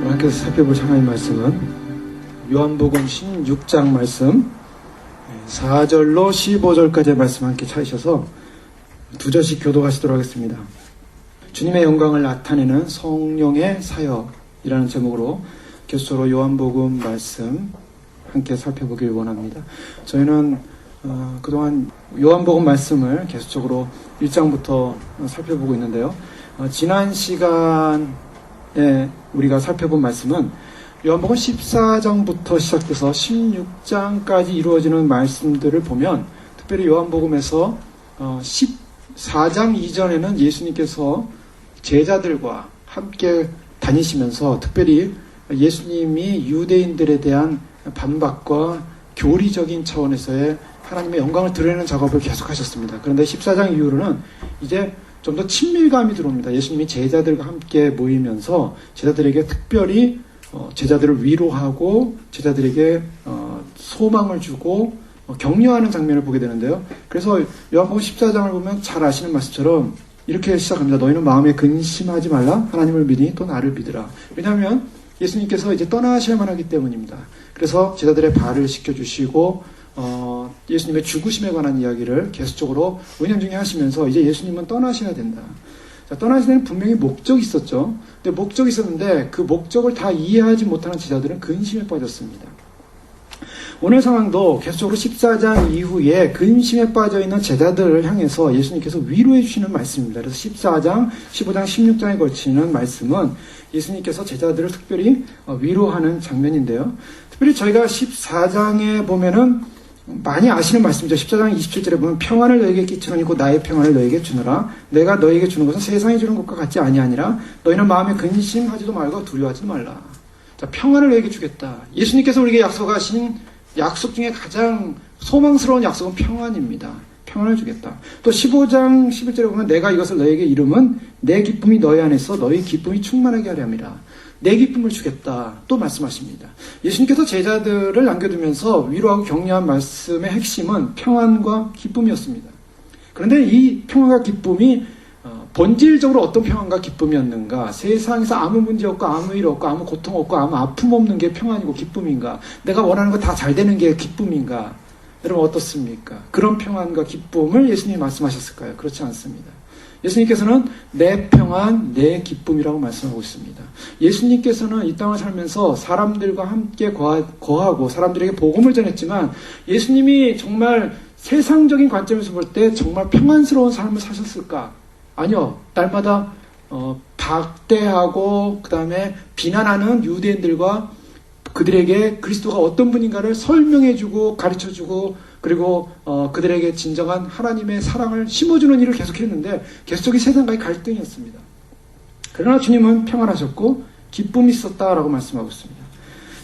함께 살펴볼 하나님의 말씀은 요한복음 16장 말씀 4절로 15절까지의 말씀 함께 찾으셔서 두 절씩 교독하시도록 하겠습니다. 주님의 영광을 나타내는 성령의 사역이라는 제목으로 계속적으로 요한복음 말씀 함께 살펴보길 원합니다. 저희는 그동안 요한복음 말씀을 계속적으로 1장부터 살펴보고 있는데요. 지난 시간에 우리가 살펴본 말씀은 요한복음 14장부터 시작돼서 16장까지 이루어지는 말씀들을 보면, 특별히 요한복음에서 14장 이전에는 예수님께서 제자들과 함께 다니시면서 특별히 예수님이 유대인들에 대한 반박과 교리적인 차원에서의 하나님의 영광을 드러내는 작업을 계속하셨습니다. 그런데 14장 이후로는 이제 좀 더 친밀감이 들어옵니다. 예수님이 제자들과 함께 모이면서 제자들에게 특별히 제자들을 위로하고 제자들에게 소망을 주고 격려하는 장면을 보게 되는데요. 그래서 요한복음 14장을 보면 잘 아시는 말씀처럼 이렇게 시작합니다. 너희는 마음에 근심하지 말라. 하나님을 믿으니 또 나를 믿으라. 왜냐하면 예수님께서 이제 떠나셔야만 하기 때문입니다. 그래서 제자들의 발을 씻겨주시고 예수님의 죽으심에 관한 이야기를 계속적으로 은연중에 하시면서 이제 예수님은 떠나셔야 된다. 자, 떠나실 때는 분명히 목적이 있었죠. 근데 목적이 있었는데 그 목적을 다 이해하지 못하는 제자들은 근심에 빠졌습니다. 오늘 상황도 계속적으로 14장 이후에 근심에 빠져있는 제자들을 향해서 예수님께서 위로해 주시는 말씀입니다. 그래서 14장, 15장, 16장에 걸치는 말씀은 예수님께서 제자들을 특별히 위로하는 장면인데요. 특별히 저희가 14장에 보면은 많이 아시는 말씀이죠. 14장 27절에 보면 평안을 너에게 끼치노니 곧 나의 평안을 너에게 주노라. 내가 너에게 주는 것은 세상이 주는 것과 같지 아니하니라. 너희는 마음에 근심하지도 말고 두려워하지도 말라. 자, 평안을 너에게 주겠다. 예수님께서 우리에게 약속하신 약속 중에 가장 소망스러운 약속은 평안입니다. 평안을 주겠다. 또 15장 11절에 보면 내가 이것을 너에게 이름은 내 기쁨이 너희 안에 있어 너희 기쁨이 충만하게 하려 함이라. 내 기쁨을 주겠다. 또 말씀하십니다. 예수님께서 제자들을 남겨두면서 위로하고 격려한 말씀의 핵심은 평안과 기쁨이었습니다. 그런데 이 평안과 기쁨이 본질적으로 어떤 평안과 기쁨이었는가? 세상에서 아무 문제 없고 아무 일 없고 아무 고통 없고 아무 아픔 없는 게 평안이고 기쁨인가? 내가 원하는 거 다 잘 되는 게 기쁨인가? 여러분 어떻습니까? 그런 평안과 기쁨을 예수님이 말씀하셨을까요? 그렇지 않습니다. 예수님께서는 내 평안, 내 기쁨이라고 말씀하고 있습니다. 예수님께서는 이 땅을 살면서 사람들과 함께 거하고 사람들에게 복음을 전했지만 예수님이 정말 세상적인 관점에서 볼 때 정말 평안스러운 삶을 사셨을까? 아니요. 날마다 박대하고 그 다음에 비난하는 유대인들과 그들에게 그리스도가 어떤 분인가를 설명해주고 가르쳐주고 그리고 그들에게 진정한 하나님의 사랑을 심어주는 일을 계속했는데 계속적인 세상과의 갈등이었습니다. 그러나 주님은 평안하셨고 기쁨이 있었다라고 말씀하고 있습니다.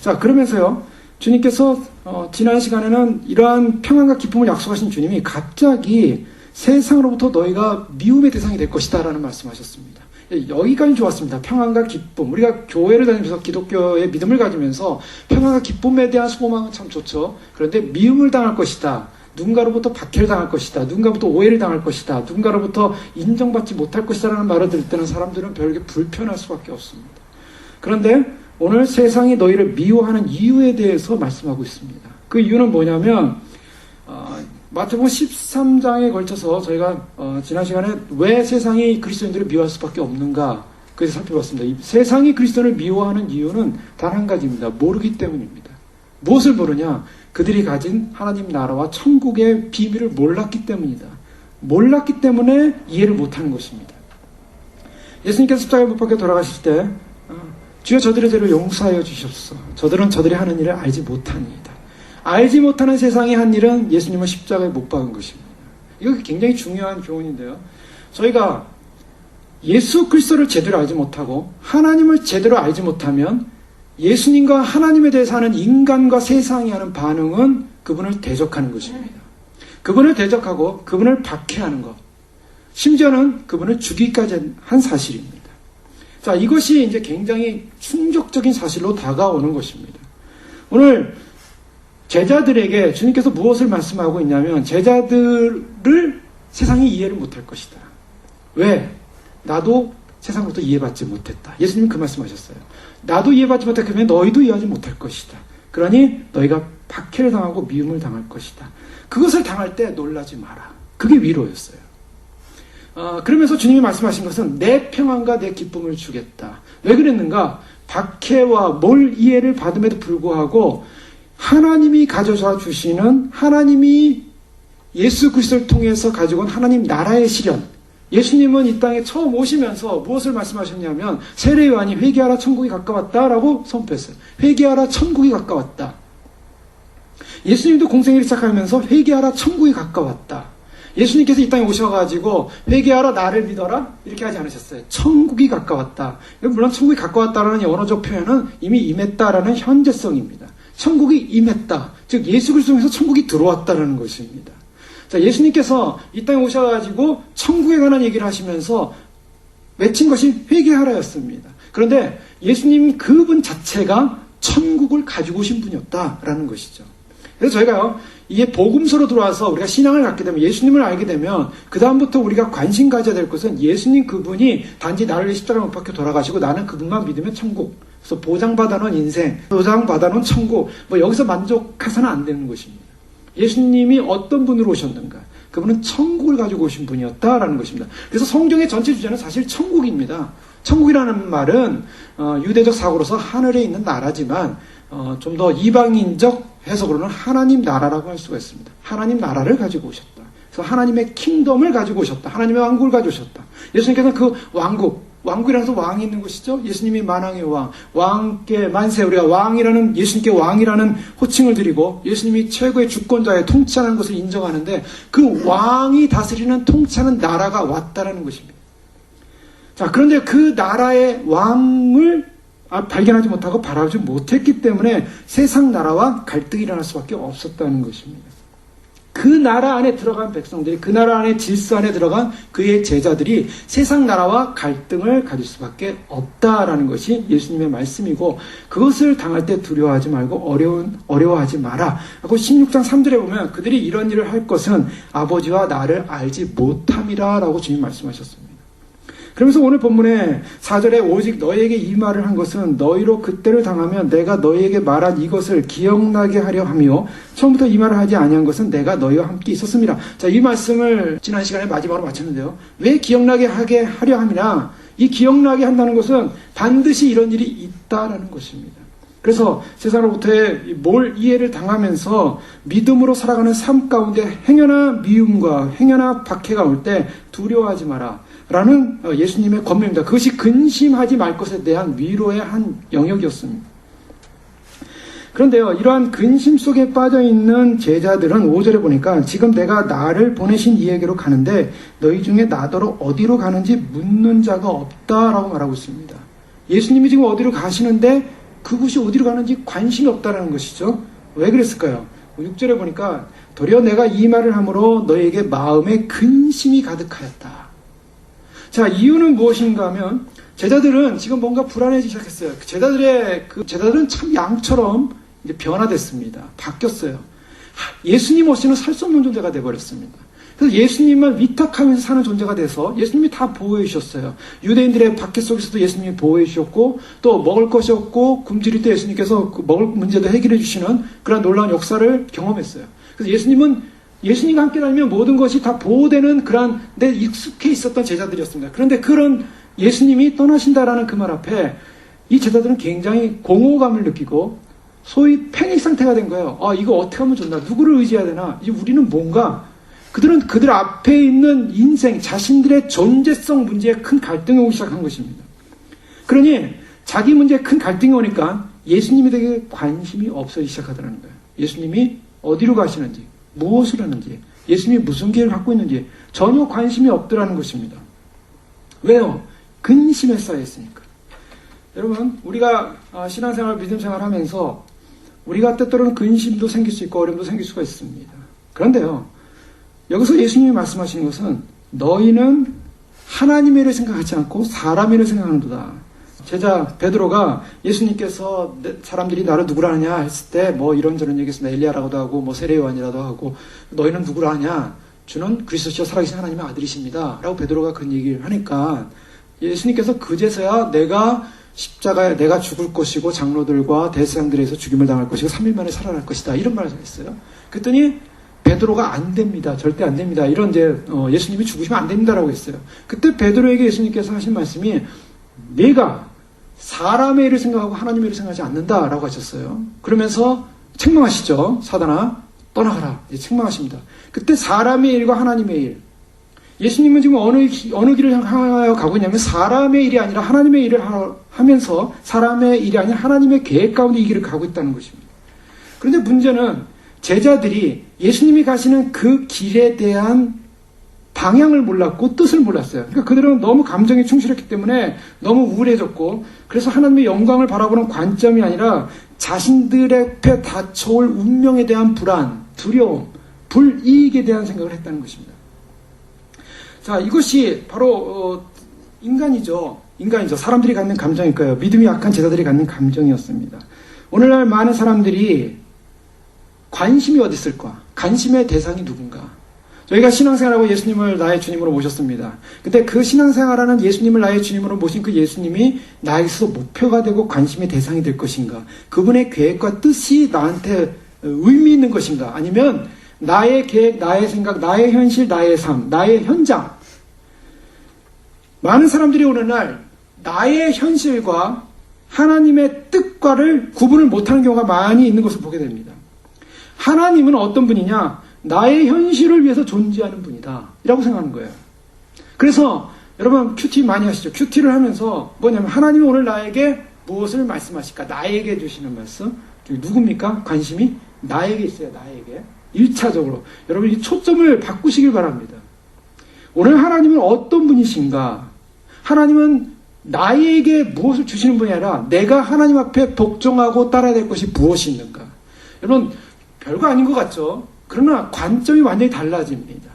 자, 그러면서요. 주님께서 지난 시간에는 이러한 평안과 기쁨을 약속하신 주님이 갑자기 세상으로부터 너희가 미움의 대상이 될 것이다 라는 말씀하셨습니다. 여기까지 좋았습니다. 평안과 기쁨. 우리가 교회를 다니면서 기독교의 믿음을 가지면서 평안과 기쁨에 대한 소망은 참 좋죠. 그런데 미움을 당할 것이다. 누군가로부터 박해를 당할 것이다. 누군가로부터 오해를 당할 것이다. 누군가로부터 인정받지 못할 것이다 라는 말을 들을 때는 사람들은 별게 불편할 수밖에 없습니다. 그런데 오늘 세상이 너희를 미워하는 이유에 대해서 말씀하고 있습니다. 그 이유는 뭐냐면 마태복음 13장에 걸쳐서 저희가 지난 시간에 왜 세상이 그리스도인들을 미워할 수밖에 없는가 그래서 살펴봤습니다. 이 세상이 그리스도를 미워하는 이유는 단 한 가지입니다. 모르기 때문입니다. 무엇을 모르냐? 그들이 가진 하나님 나라와 천국의 비밀을 몰랐기 때문이다. 몰랐기 때문에 이해를 못하는 것입니다. 예수님께서 십자가에 못 박혀 돌아가실 때 주여 저들의 죄를 용서하여 주시옵소서. 저들은 저들이 하는 일을 알지 못하니이다. 알지 못하는 세상이 한 일은 예수님을 십자가에 못 박은 것입니다. 이거 굉장히 중요한 교훈인데요. 저희가 예수 그리스도를 제대로 알지 못하고 하나님을 제대로 알지 못하면 예수님과 하나님에 대해서 하는 인간과 세상이 하는 반응은 그분을 대적하는 것입니다. 그분을 대적하고 그분을 박해하는 것. 심지어는 그분을 죽이기까지 한 사실입니다. 자, 이것이 이제 굉장히 충격적인 사실로 다가오는 것입니다. 오늘 제자들에게 주님께서 무엇을 말씀하고 있냐면 제자들을 세상이 이해를 못할 것이다. 왜? 나도 세상으로부터 이해받지 못했다. 예수님은 그 말씀하셨어요. 나도 이해받지 못했기 때문에 너희도 이해하지 못할 것이다. 그러니 너희가 박해를 당하고 미움을 당할 것이다. 그것을 당할 때 놀라지 마라. 그게 위로였어요. 그러면서 주님이 말씀하신 것은 내 평안과 내 기쁨을 주겠다. 왜 그랬는가? 박해와 몰 이해를 받음에도 불구하고 하나님이 가져다 주시는, 하나님이 예수 그리스도를 통해서 가지고 온 하나님 나라의 실현. 예수님은 이 땅에 처음 오시면서 무엇을 말씀하셨냐면 세례 요한이 회개하라 천국이 가까웠다라고 선포했어요. 회개하라 천국이 가까웠다. 예수님도 공생애를 시작하면서 회개하라 천국이 가까웠다. 예수님께서 이 땅에 오셔가지고 회개하라 나를 믿어라 이렇게 하지 않으셨어요. 천국이 가까웠다. 물론 천국이 가까웠다라는 언어적 표현은 이미 임했다라는 현재성입니다. 천국이 임했다. 즉 예수 그리스도 통해서 천국이 들어왔다라는 것입니다. 자, 예수님께서 이 땅에 오셔가지고 천국에 관한 얘기를 하시면서 외친 것이 회개하라였습니다. 그런데 예수님 그분 자체가 천국을 가지고 오신 분이었다라는 것이죠. 그래서 저희가요, 이게 복음서로 들어와서 우리가 신앙을 갖게 되면, 예수님을 알게 되면 그다음부터 우리가 관심 가져야 될 것은 예수님 그분이 단지 나를 위해 십자가에 못 박혀 돌아가시고 나는 그분만 믿으면 천국, 그래서 보장받아놓은 인생, 보장받아놓은 천국, 여기서 만족해서는 안 되는 것입니다. 예수님이 어떤 분으로 오셨는가? 그분은 천국을 가지고 오신 분이었다라는 것입니다. 그래서 성경의 전체 주제는 사실 천국입니다. 천국이라는 말은 유대적 사고로서 하늘에 있는 나라지만 좀 더 이방인적 해석으로는 하나님 나라라고 할 수가 있습니다. 하나님 나라를 가지고 오셨다. 그래서 하나님의 킹덤을 가지고 오셨다. 하나님의 왕국을 가지고 오셨다. 예수님께서는 그 왕국이라는 것은 왕이 있는 것이죠. 예수님이 만왕의 왕, 왕께 만세, 우리가 왕이라는, 예수님께 왕이라는 호칭을 드리고 예수님이 최고의 주권자의 통치하는 것을 인정하는데 그 왕이 다스리는 통치하는 나라가 왔다라는 것입니다. 자, 그런데 그 나라의 왕을 발견하지 못하고 바라보지 못했기 때문에 세상 나라와 갈등이 일어날 수밖에 없었다는 것입니다. 그 나라 안에 들어간 백성들이, 그 나라 안에 질서 안에 들어간 그의 제자들이 세상 나라와 갈등을 가질 수밖에 없다라는 것이 예수님의 말씀이고, 그것을 당할 때 두려워하지 말고 어려워하지 마라 하고 16장 3절에 보면 그들이 이런 일을 할 것은 아버지와 나를 알지 못함이라 라고 주님 말씀하셨습니다. 그러면서 오늘 본문의 4절에 오직 너희에게 이 말을 한 것은 너희로 그때를 당하면 내가 너희에게 말한 이것을 기억나게 하려 하며 처음부터 이 말을 하지 아니한 것은 내가 너희와 함께 있었음이라. 자, 이 말씀을 지난 시간에 마지막으로 마쳤는데요. 왜 기억나게 하게 하려 함이라? 이 기억나게 한다는 것은 반드시 이런 일이 있다라는 것입니다. 그래서 세상으로부터의 몰 이해를 당하면서 믿음으로 살아가는 삶 가운데 행여나 미움과 행여나 박해가 올 때 두려워하지 마라 라는 예수님의 권면입니다. 그것이 근심하지 말 것에 대한 위로의 한 영역이었습니다. 그런데요, 이러한 근심 속에 빠져있는 제자들은 5절에 보니까 지금 내가 나를 보내신 이에게로 가는데 너희 중에 나더러 어디로 가는지 묻는 자가 없다라고 말하고 있습니다. 예수님이 지금 어디로 가시는데 그곳이 어디로 가는지 관심이 없다는 것이죠. 왜 그랬을까요? 6절에 보니까 도리어 내가 이 말을 함으로 너희에게 마음에 근심이 가득하였다. 자, 이유는 무엇인가 하면 제자들은 지금 뭔가 불안해지기 시작했어요. 제자들은 참 양처럼 이제 변화됐습니다. 바뀌었어요. 예수님 없이는 살 수 없는 존재가 되어버렸습니다. 그래서 예수님만 위탁하면서 사는 존재가 돼서 예수님이 다 보호해 주셨어요. 유대인들의 박해 속에서도 예수님이 보호해 주셨고, 또 먹을 것이 없고 굶주릴 때 예수님께서 그 먹을 문제도 해결해 주시는 그런 놀라운 역사를 경험했어요. 그래서 예수님과 함께 다니면 모든 것이 다 보호되는 그런 데 익숙해 있었던 제자들이었습니다. 그런데 그런 예수님이 떠나신다라는 그 말 앞에 이 제자들은 굉장히 공허감을 느끼고 소위 패닉 상태가 된 거예요. 이거 어떻게 하면 좋나? 누구를 의지해야 되나? 이제 우리는 뭔가? 그들은 그들 앞에 있는 인생, 자신들의 존재성 문제에 큰 갈등이 오기 시작한 것입니다. 그러니 자기 문제에 큰 갈등이 오니까 예수님에 대해 관심이 없어지기 시작하더라는 거예요. 예수님이 어디로 가시는지, 무엇을 하는지, 예수님이 무슨 계획을 갖고 있는지 전혀 관심이 없더라는 것입니다. 왜요? 근심에 쌓여있으니까. 여러분, 우리가 신앙생활, 믿음생활 하면서 우리가 때때로는 근심도 생길 수 있고 어려움도 생길 수가 있습니다. 그런데요, 여기서 예수님이 말씀하시는 것은 너희는 하나님의 일을 생각하지 않고 사람의 일을 생각하는도다. 제자 베드로가 예수님께서 사람들이 나를 누구라 하냐 했을 때 이런저런 얘기했습니다. 엘리야라고도 하고 세례 요한이라도 하고 너희는 누구라 하냐? 주는 그리스도시요 살아계신 하나님의 아들이십니다. 라고 베드로가 그런 얘기를 하니까 예수님께서 그제서야 내가 십자가에 내가 죽을 것이고 장로들과 대제사장들에서 죽임을 당할 것이고 3일 만에 살아날 것이다. 이런 말을 했어요. 그랬더니 베드로가 안 됩니다. 절대 안 됩니다. 이런 예수님이 죽으시면 안 됩니다라고 했어요. 그때 베드로에게 예수님께서 하신 말씀이 네가 사람의 일을 생각하고 하나님의 일을 생각하지 않는다라고 하셨어요. 그러면서 책망하시죠. 사단아 떠나가라. 책망하십니다. 그때 사람의 일과 하나님의 일. 예수님은 지금 어느 길을 향하여 가고 있냐면 사람의 일이 아니라 하나님의 일을 하면서 사람의 일이 아니라 하나님의 계획 가운데 이 길을 가고 있다는 것입니다. 그런데 문제는 제자들이 예수님이 가시는 그 길에 대한 방향을 몰랐고 뜻을 몰랐어요. 그러니까 그들은 너무 감정에 충실했기 때문에 너무 우울해졌고 그래서 하나님의 영광을 바라보는 관점이 아니라 자신들의 앞에 닥쳐올 운명에 대한 불안, 두려움, 불이익에 대한 생각을 했다는 것입니다. 자, 이것이 바로 인간이죠. 사람들이 갖는 감정일까요? 믿음이 약한 제자들이 갖는 감정이었습니다. 오늘날 많은 사람들이 관심이 어디 있을까? 관심의 대상이 누군가? 저희가 신앙생활하고 예수님을 나의 주님으로 모셨습니다. 근데 그 신앙생활하는 예수님을 나의 주님으로 모신 그 예수님이 나에게서 목표가 되고 관심의 대상이 될 것인가? 그분의 계획과 뜻이 나한테 의미 있는 것인가? 아니면 나의 계획, 나의 생각, 나의 현실, 나의 삶, 나의 현장. 많은 사람들이 오늘날 나의 현실과 하나님의 뜻과를 구분을 못하는 경우가 많이 있는 것을 보게 됩니다. 하나님은 어떤 분이냐? 나의 현실을 위해서 존재하는 분이다. 이라고 생각하는 거예요. 그래서 여러분 큐티 많이 하시죠? 큐티를 하면서 뭐냐면 하나님이 오늘 나에게 무엇을 말씀하실까? 나에게 주시는 말씀. 누굽니까? 관심이 나에게 있어요. 나에게. 1차적으로. 여러분 이 초점을 바꾸시길 바랍니다. 오늘 하나님은 어떤 분이신가? 하나님은 나에게 무엇을 주시는 분이 아니라 내가 하나님 앞에 복종하고 따라야 될 것이 무엇이 있는가? 여러분 별거 아닌 것 같죠? 그러나 관점이 완전히 달라집니다.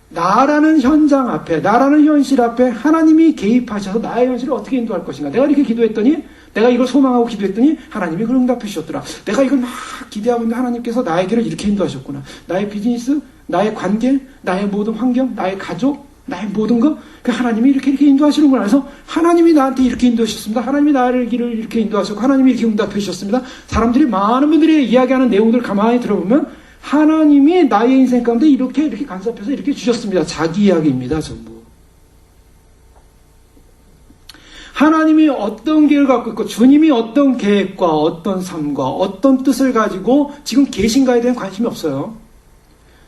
나라는 현장 앞에, 나라는 현실 앞에 하나님이 개입하셔서 나의 현실을 어떻게 인도할 것인가? 내가 이렇게 기도했더니, 내가 이걸 소망하고 기도했더니 하나님이 그걸 응답해 주셨더라. 내가 이걸 막 기대하고 있는데 하나님께서 나의 길을 이렇게 인도하셨구나. 나의 비즈니스, 나의 관계, 나의 모든 환경, 나의 가족, 나의 모든 거, 그 하나님이 이렇게 인도하시는구나. 그래서 하나님이 나한테 이렇게 인도하셨습니다. 하나님이 나를 길을 이렇게 인도하셨고, 하나님이 이렇게 응답해 주셨습니다. 사람들이, 많은 분들이 이야기하는 내용들을 가만히 들어보면, 하나님이 나의 인생 가운데 이렇게 간섭해서 이렇게 주셨습니다. 자기 이야기입니다, 전부. 하나님이 어떤 계획을 갖고 있고, 주님이 어떤 계획과 어떤 삶과 어떤 뜻을 가지고 지금 계신가에 대한 관심이 없어요.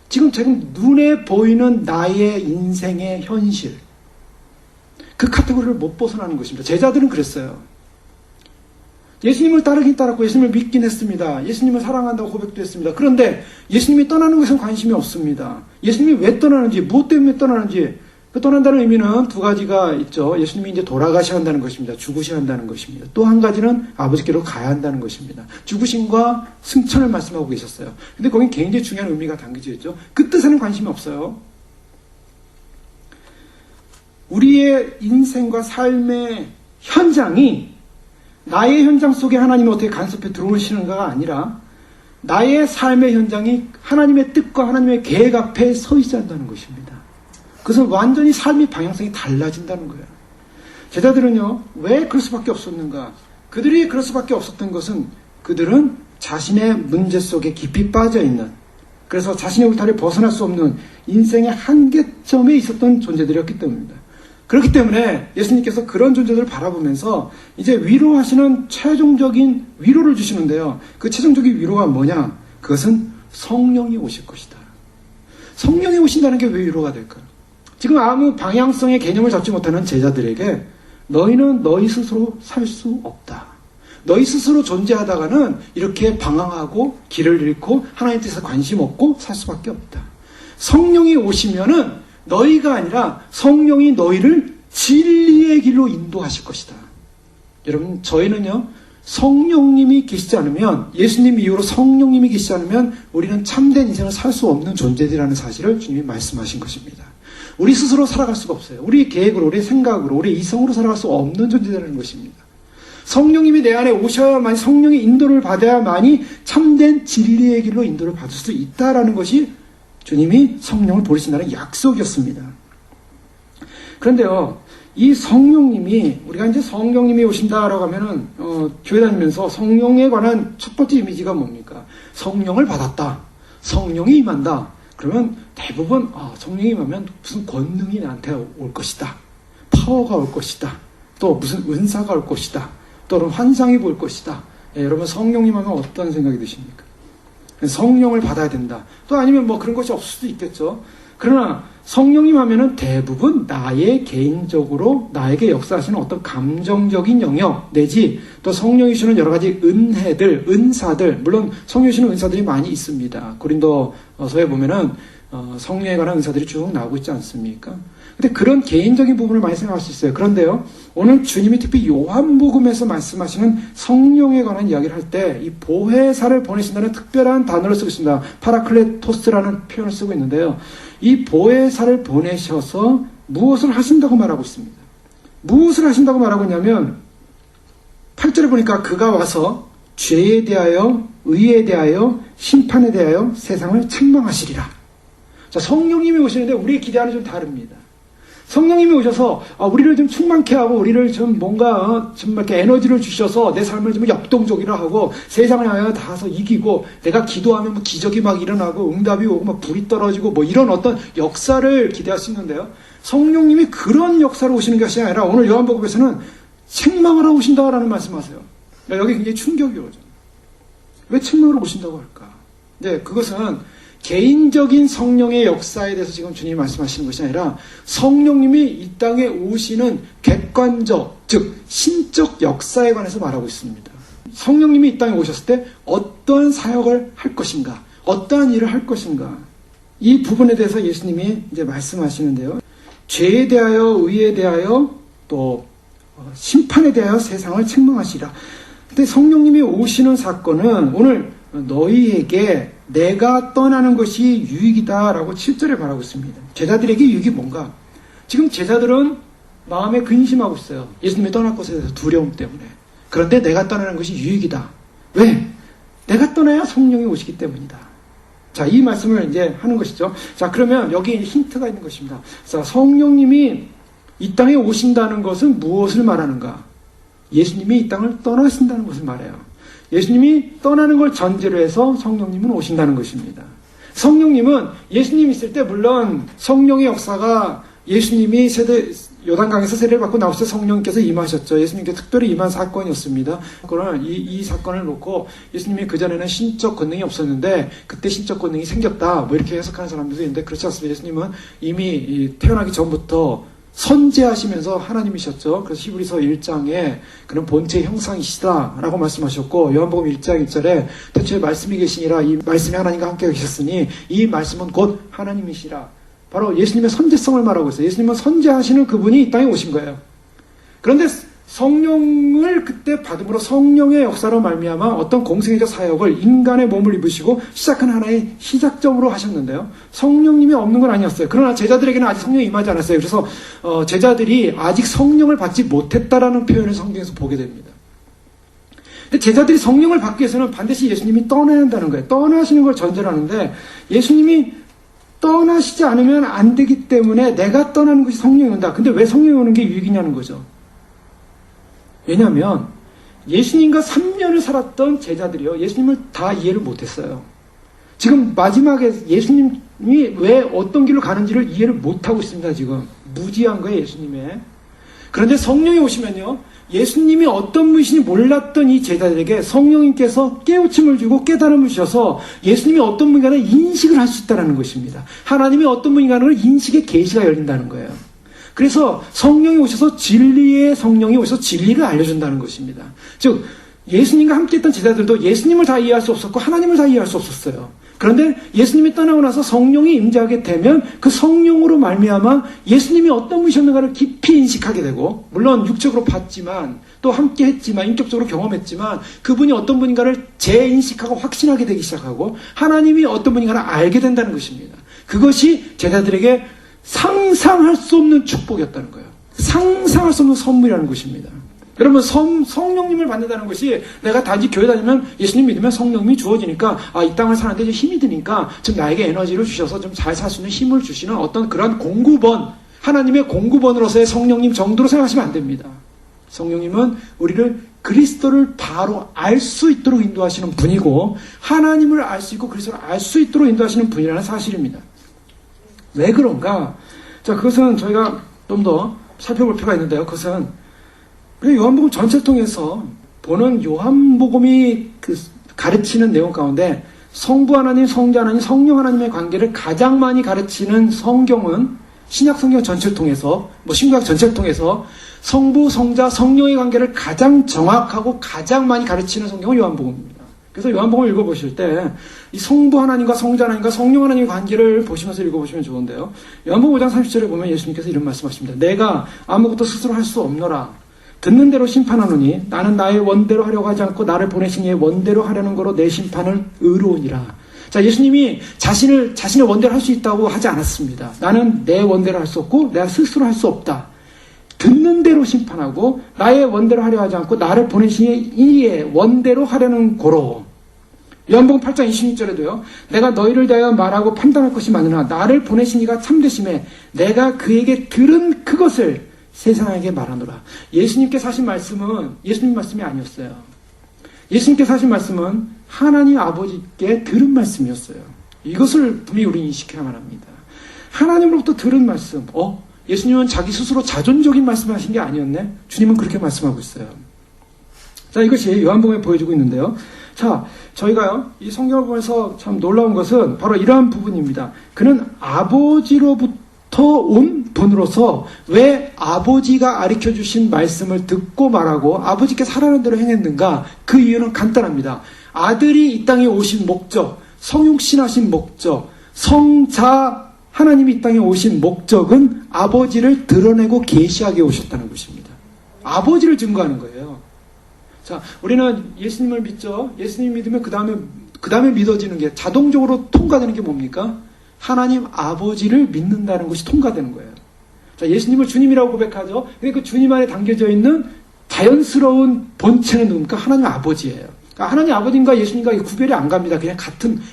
지금 눈에 보이는 나의 인생의 현실. 그 카테고리를 못 벗어나는 것입니다. 제자들은 그랬어요. 예수님을 따르긴 따랐고 예수님을 믿긴 했습니다. 예수님을 사랑한다고 고백도 했습니다. 그런데 예수님이 떠나는 것은 관심이 없습니다. 예수님이 왜 떠나는지, 무엇 때문에 떠나는지, 그 떠난다는 의미는 두 가지가 있죠. 예수님이 이제 돌아가셔야 한다는 것입니다. 죽으셔야 한다는 것입니다. 또 한 가지는 아버지께로 가야 한다는 것입니다. 죽으심과 승천을 말씀하고 계셨어요. 근데 거긴 굉장히 중요한 의미가 담겨져 있죠. 그 뜻에는 관심이 없어요. 우리의 인생과 삶의 현장이 나의 현장 속에 하나님이 어떻게 간섭해 들어오시는가가 아니라 나의 삶의 현장이 하나님의 뜻과 하나님의 계획 앞에 서 있어야 한다는 것입니다. 그래서 완전히 삶의 방향성이 달라진다는 거예요. 제자들은요, 왜 그럴 수밖에 없었는가? 그들이 그럴 수밖에 없었던 것은 그들은 자신의 문제 속에 깊이 빠져있는, 그래서 자신의 울타리를 벗어날 수 없는 인생의 한계점에 있었던 존재들이었기 때문입니다. 그렇기 때문에 예수님께서 그런 존재들을 바라보면서 이제 위로하시는 최종적인 위로를 주시는데요. 그 최종적인 위로가 뭐냐? 그것은 성령이 오실 것이다. 성령이 오신다는 게 왜 위로가 될까요? 지금 아무 방향성의 개념을 잡지 못하는 제자들에게 너희는 너희 스스로 살 수 없다. 너희 스스로 존재하다가는 이렇게 방황하고 길을 잃고 하나님 뜻에 관심 없고 살 수밖에 없다. 성령이 오시면은 너희가 아니라 성령이 너희를 진리의 길로 인도하실 것이다. 여러분, 저희는요, 성령님이 계시지 않으면, 예수님 이후로 성령님이 계시지 않으면 우리는 참된 인생을 살 수 없는 존재들이라는 사실을 주님이 말씀하신 것입니다. 우리 스스로 살아갈 수가 없어요. 우리의 계획으로, 우리의 생각으로, 우리의 이성으로 살아갈 수 없는 존재들이라는 것입니다. 성령님이 내 안에 오셔야만, 성령의 인도를 받아야만이 참된 진리의 길로 인도를 받을 수 있다라는 것이 주님이 성령을 보내신다는 약속이었습니다. 그런데요, 이 성령님이, 우리가 이제 성령님이 오신다라고 하면은, 교회 다니면서 성령에 관한 첫 번째 이미지가 뭡니까? 성령을 받았다. 성령이 임한다. 그러면 대부분, 성령이 임하면 무슨 권능이 나한테 올 것이다. 파워가 올 것이다. 또 무슨 은사가 올 것이다. 또는 환상이 보일 것이다. 예, 여러분 성령님 하면 어떤 생각이 드십니까? 성령을 받아야 된다. 또 아니면 뭐 그런 것이 없을 수도 있겠죠. 그러나 성령님 하면은 대부분 나의 개인적으로 나에게 역사하시는 어떤 감정적인 영역 내지 또 성령이 주는 여러 가지 은혜들, 은사들, 물론 성령이 주는 은사들이 많이 있습니다. 고린도서에 보면은 성령에 관한 은사들이 쭉 나오고 있지 않습니까? 근데 그런 개인적인 부분을 많이 생각할 수 있어요. 그런데요, 오늘 주님이 특히 요한복음에서 말씀하시는 성령에 관한 이야기를 할 때 이 보혜사를 보내신다는 특별한 단어를 쓰고 있습니다. 파라클레토스라는 표현을 쓰고 있는데요. 이 보혜사를 보내셔서 무엇을 하신다고 말하고 있습니다. 무엇을 하신다고 말하고 있냐면 8절에 보니까 그가 와서 죄에 대하여, 의에 대하여, 심판에 대하여 세상을 책망하시리라. 자, 성령님이 오시는데 우리의 기대와는 좀 다릅니다. 성령님이 오셔서 우리를 좀 충만케 하고 우리를 좀 뭔가 좀 이렇게 에너지를 주셔서 내 삶을 좀 역동적이라 하고 세상을 향해 닿아서 이기고 내가 기도하면 뭐 기적이 막 일어나고 응답이 오고 막 불이 떨어지고 뭐 이런 어떤 역사를 기대할 수 있는데요. 성령님이 그런 역사로 오시는 것이 아니라 오늘 요한복음에서는 책망하러 오신다라는 말씀하세요. 여기 굉장히 충격이 오죠. 왜 책망하러 오신다고 할까? 네, 그것은 개인적인 성령의 역사에 대해서 지금 주님이 말씀하시는 것이 아니라 성령님이 이 땅에 오시는 객관적, 즉 신적 역사에 관해서 말하고 있습니다. 성령님이 이 땅에 오셨을 때 어떠한 사역을 할 것인가, 어떠한 일을 할 것인가, 이 부분에 대해서 예수님이 이제 말씀하시는데요. 죄에 대하여, 의에 대하여, 또 심판에 대하여 세상을 책망하시라. 근데 성령님이 오시는 사건은 오늘 너희에게 내가 떠나는 것이 유익이다라고 7절에 말하고 있습니다. 제자들에게 유익이 뭔가? 지금 제자들은 마음에 근심하고 있어요. 예수님이 떠날 것에 대해서 두려움 때문에. 그런데 내가 떠나는 것이 유익이다. 왜? 내가 떠나야 성령이 오시기 때문이다. 자, 이 말씀을 이제 하는 것이죠. 자, 그러면 여기 힌트가 있는 것입니다. 자, 성령님이 이 땅에 오신다는 것은 무엇을 말하는가? 예수님이 이 땅을 떠나신다는 것을 말해요. 예수님이 떠나는 걸 전제로 해서 성령님은 오신다는 것입니다. 성령님은 예수님이 있을 때 물론 성령의 역사가 예수님이 요단강에서 세례를 받고 나오실 때 성령님께서 임하셨죠. 예수님께 특별히 임한 사건이었습니다. 그러나 이 사건을 놓고 예수님이 그전에는 신적 권능이 없었는데 그때 신적 권능이 생겼다 뭐 이렇게 해석하는 사람들도 있는데 그렇지 않습니다. 예수님은 이미 태어나기 전부터 선지하시면서 하나님이셨죠. 그래서 히브리서 1장에 그는 본체의 형상이시다라고 말씀하셨고 요한복음 1장 1절에 태초에 말씀이 계시니라 이 말씀이 하나님과 함께 계셨으니 이 말씀은 곧 하나님이시라. 바로 예수님의 선지성을 말하고 있어요. 예수님은 선지하시는 그분이 이 땅에 오신 거예요. 그런데 성령을 그때 받음으로 성령의 역사로 말미암아 어떤 공생애적 사역을 인간의 몸을 입으시고 시작한 하나의 시작점으로 하셨는데요. 성령님이 없는 건 아니었어요. 그러나 제자들에게는 아직 성령이 임하지 않았어요. 그래서 제자들이 아직 성령을 받지 못했다라는 표현을 성경에서 보게 됩니다. 근데 제자들이 성령을 받기 위해서는 반드시 예수님이 떠나야 한다는 거예요. 떠나시는 걸 전제로 하는데 예수님이 떠나시지 않으면 안 되기 때문에 내가 떠나는 것이 성령이 온다. 근데 왜 성령이 오는 게 유익이냐는 거죠. 왜냐하면 예수님과 3년을 살았던 제자들이요. 예수님을 다 이해를 못했어요. 지금 마지막에 예수님이 왜 어떤 길로 가는지를 이해를 못하고 있습니다. 지금 무지한 거예요. 예수님의. 그런데 성령이 오시면요. 예수님이 어떤 분이신지 몰랐던 이 제자들에게 성령님께서 깨우침을 주고 깨달음을 주셔서 예수님이 어떤 분인가를 인식을 할 수 있다는 것입니다. 하나님이 어떤 분인가를 인식의 계시가 열린다는 거예요. 그래서 성령이 오셔서 진리의 성령이 오셔서 진리를 알려준다는 것입니다. 즉 예수님과 함께했던 제자들도 예수님을 다 이해할 수 없었고 하나님을 다 이해할 수 없었어요. 그런데 예수님이 떠나고 나서 성령이 임재하게 되면 그 성령으로 말미암아 예수님이 어떤 분이셨는가를 깊이 인식하게 되고 물론 육적으로 봤지만 또 함께했지만 인격적으로 경험했지만 그분이 어떤 분인가를 재인식하고 확신하게 되기 시작하고 하나님이 어떤 분인가를 알게 된다는 것입니다. 그것이 제자들에게 상상할 수 없는 축복이었다는 거예요. 상상할 수 없는 선물이라는 것입니다. 여러분 성령님을 받는다는 것이 내가 단지 교회 다니면 예수님 믿으면 성령님이 주어지니까 이 땅을 사는데 좀 힘이 드니까 좀 나에게 에너지를 주셔서 좀 잘 살 수 있는 힘을 주시는 어떤 그런 공급원 하나님의 공급원으로서의 성령님 정도로 생각하시면 안 됩니다. 성령님은 우리를 그리스도를 바로 알 수 있도록 인도하시는 분이고 하나님을 알 수 있고 그리스도를 알 수 있도록 인도하시는 분이라는 사실입니다. 왜 그런가? 자, 그것은 저희가 좀 더 살펴볼 필요가 있는데요. 그것은 요한복음 전체를 통해서 보는 요한복음이 가르치는 내용 가운데 성부 하나님, 성자 하나님, 성령 하나님의 관계를 가장 많이 가르치는 성경은 신약 성경 전체를 통해서, 신구약 전체를 통해서 성부, 성자, 성령의 관계를 가장 정확하고 가장 많이 가르치는 성경은 요한복음입니다. 그래서 요한복음을 읽어보실 때 이 성부 하나님과 성자 하나님과 성령 하나님의 관계를 보시면서 읽어보시면 좋은데요. 요한복음 5장 30절에 보면 예수님께서 이런 말씀하십니다. 내가 아무것도 스스로 할 수 없노라. 듣는 대로 심판하노니 나는 나의 원대로 하려고 하지 않고 나를 보내신 이의 원대로 하려는 거로 내 심판은 의로우니라. 자, 예수님이 자신의 원대로 할 수 있다고 하지 않았습니다. 나는 내 원대로 할 수 없고 내가 스스로 할 수 없다. 듣는 대로 심판하고 나의 원대로 하려 하지 않고 나를 보내신 이의 원대로 하려는 고로. 요한복음 8장 26절에도요. 내가 너희를 대하여 말하고 판단할 것이 많으나 나를 보내신 이가 참되심에 내가 그에게 들은 그것을 세상에게 말하노라. 예수님께서 하신 말씀은 예수님 말씀이 아니었어요. 예수님께서 하신 말씀은 하나님 아버지께 들은 말씀이었어요. 이것을 분명히 우리 인식해야만 합니다. 하나님으로부터 들은 말씀. 예수님은 자기 스스로 자존적인 말씀을 하신 게 아니었네? 주님은 그렇게 말씀하고 있어요. 자, 이것이 요한복음에 보여주고 있는데요. 자, 저희가요, 이 성경을 보면서 참 놀라운 것은 바로 이러한 부분입니다. 그는 아버지로부터 온 분으로서 왜 아버지가 가르쳐 주신 말씀을 듣고 말하고 아버지께서 하라는 대로 행했는가? 그 이유는 간단합니다. 아들이 이 땅에 오신 목적, 성육신하신 목적, 성자 하나님이 이 땅에 오신 목적은 아버지를 드러내고 계시하게 오셨다는 것입니다. 아버지를 증거하는 거예요. 자, 우리는 예수님을 믿죠. 예수님 믿으면 그 다음에 믿어지는 게 자동적으로 통과되는 게 뭡니까? 하나님 아버지를 믿는다는 것이 통과되는 거예요. 자, 예수님을 주님이라고 고백하죠. 근데 그 주님 안에 담겨져 있는 자연스러운 본체는 누굽니까? 하나님 아버지예요. 그러니까 하나님 아버지인가 예수님과 구별이 안 갑니다. 그냥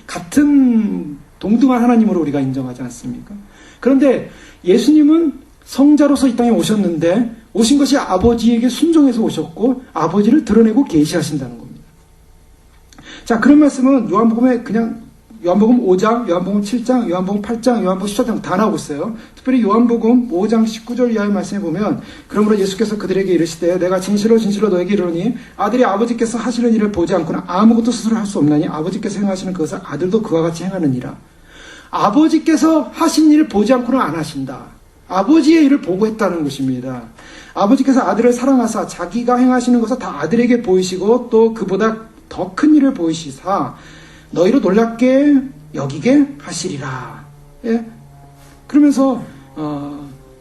같은 동등한 하나님으로 우리가 인정하지 않습니까? 그런데 예수님은 성자로서 이 땅에 오셨는데 오신 것이 아버지에게 순종해서 오셨고 아버지를 드러내고 계시하신다는 겁니다. 자, 그런 말씀은 요한복음에 그냥 요한복음 5장, 요한복음 7장, 요한복음 8장, 요한복음 14장 다 나오고 있어요. 특별히 요한복음 5장 19절 이하의 말씀에 보면 그러므로 예수께서 그들에게 이르시되 내가 진실로 진실로 너에게 이르노니 아들이 아버지께서 하시는 일을 보지 않고는 아무것도 스스로 할 수 없나니 아버지께서 행하시는 그것을 아들도 그와 같이 행하느니라. 아버지께서 하신 일을 보지 않고는 안 하신다. 아버지의 일을 보고 했다는 것입니다. 아버지께서 아들을 사랑하사 자기가 행하시는 것을 다 아들에게 보이시고 또 그보다 더 큰 일을 보이시사 너희로 놀랍게 여기게 하시리라. 예? 그러면서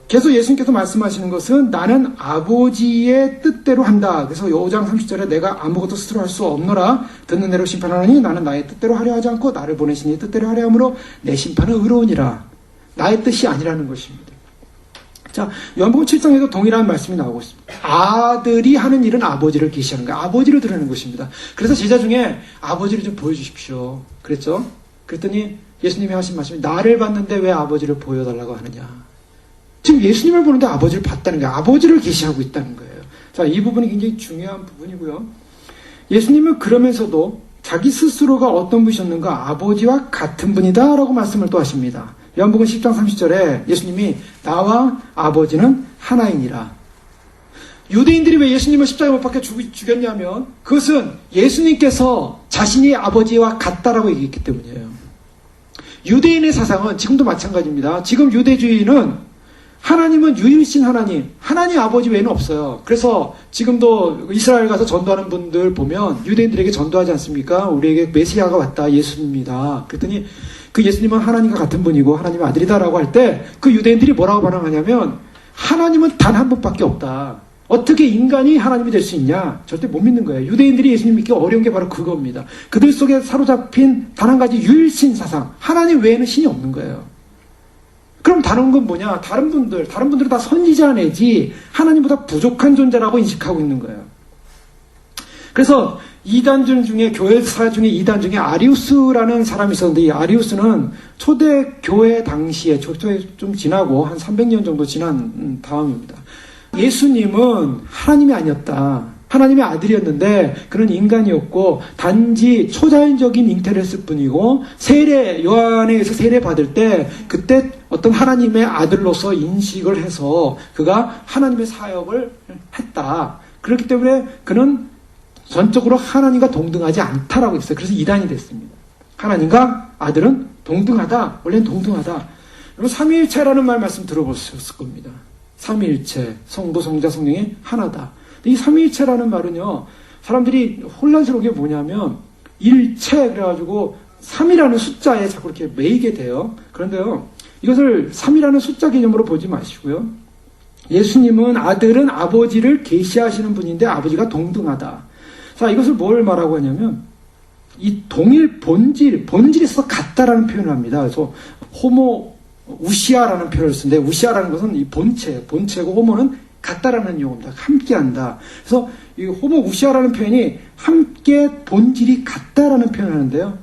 계속 예수님께서 말씀하시는 것은 나는 아버지의 뜻대로 한다. 그래서 5장 30절에 내가 아무것도 스스로 할 수 없노라. 듣는 대로 심판하노니 나는 나의 뜻대로 하려 하지 않고 나를 보내신 이의 뜻대로 하려 함으로 내 심판은 의로우니라. 나의 뜻이 아니라는 것입니다. 자, 요한복음 7장에도 동일한 말씀이 나오고 있습니다. 아들이 하는 일은 아버지를 계시하는 거예요. 아버지를 드러내는 것입니다. 그래서 제자 중에 아버지를 좀 보여주십시오. 그랬죠? 그랬더니 예수님이 하신 말씀이 나를 봤는데 왜 아버지를 보여달라고 하느냐. 지금 예수님을 보는데 아버지를 봤다는 거예요. 아버지를 계시하고 있다는 거예요. 자, 이 부분이 굉장히 중요한 부분이고요. 예수님은 그러면서도 자기 스스로가 어떤 분이셨는가 아버지와 같은 분이다 라고 말씀을 또 하십니다. 요한복음 10장 30절에 예수님이 나와 아버지는 하나이니라. 유대인들이 왜 예수님을 십자가에 못 박혀 죽였냐면 그것은 예수님께서 자신이 아버지와 같다라고 얘기했기 때문이에요. 유대인의 사상은 지금도 마찬가지입니다. 지금 유대주의는 하나님은 유일신 하나님 아버지 외에는 없어요. 그래서 지금도 이스라엘 가서 전도하는 분들 보면 유대인들에게 전도하지 않습니까? 우리에게 메시아가 왔다, 예수님입니다. 그랬더니 그 예수님은 하나님과 같은 분이고 하나님의 아들이다라고 할 때 그 유대인들이 뭐라고 반응하냐면 하나님은 단 한 분밖에 없다. 어떻게 인간이 하나님이 될 수 있냐? 절대 못 믿는 거예요. 유대인들이 예수님 믿기 어려운 게 바로 그겁니다. 그들 속에 사로잡힌 단 한 가지 유일신 사상, 하나님 외에는 신이 없는 거예요. 그럼 다른 건 뭐냐? 다른 분들은 다 선지자 내지 하나님보다 부족한 존재라고 인식하고 있는 거예요. 그래서 이단 중에, 교회사 중에 이단 중에 아리우스라는 사람이 있었는데, 이 아리우스는 초대교회 당시에, 초대 좀 지나고 한 300년 정도 지난 다음입니다. 예수님은 하나님이 아니었다. 하나님의 아들이었는데 그는 인간이었고 단지 초자연적인 잉태를 했을 뿐이고 요한에 의해서 세례 받을 때 그때 어떤 하나님의 아들로서 인식을 해서 그가 하나님의 사역을 했다. 그렇기 때문에 그는 전적으로 하나님과 동등하지 않다라고 했어요. 그래서 이단이 됐습니다. 하나님과 아들은 동등하다. 원래는 동등하다. 여러분 삼위일체라는 말씀 들어보셨을 겁니다. 삼위일체, 성부, 성자, 성령이 하나다. 이 삼위일체라는 말은요, 사람들이 혼란스러운 게 뭐냐면, 일체, 그래가지고, 3이라는 숫자에 자꾸 이렇게 매이게 돼요. 그런데요, 이것을 3이라는 숫자 개념으로 보지 마시고요. 예수님은 아들은 아버지를 계시하시는 분인데 아버지가 동등하다. 자, 이것을 뭘 말하고 하냐면, 이 동일 본질이 있어서 같다라는 표현을 합니다. 그래서, 호모, 우시아라는 표현을 쓰는데, 우시아라는 것은 이 본체고 호모는 같다라는 용어입니다. 함께한다. 그래서 이 호모 우시아라는 표현이 함께 본질이 같다라는 표현을 하는데요.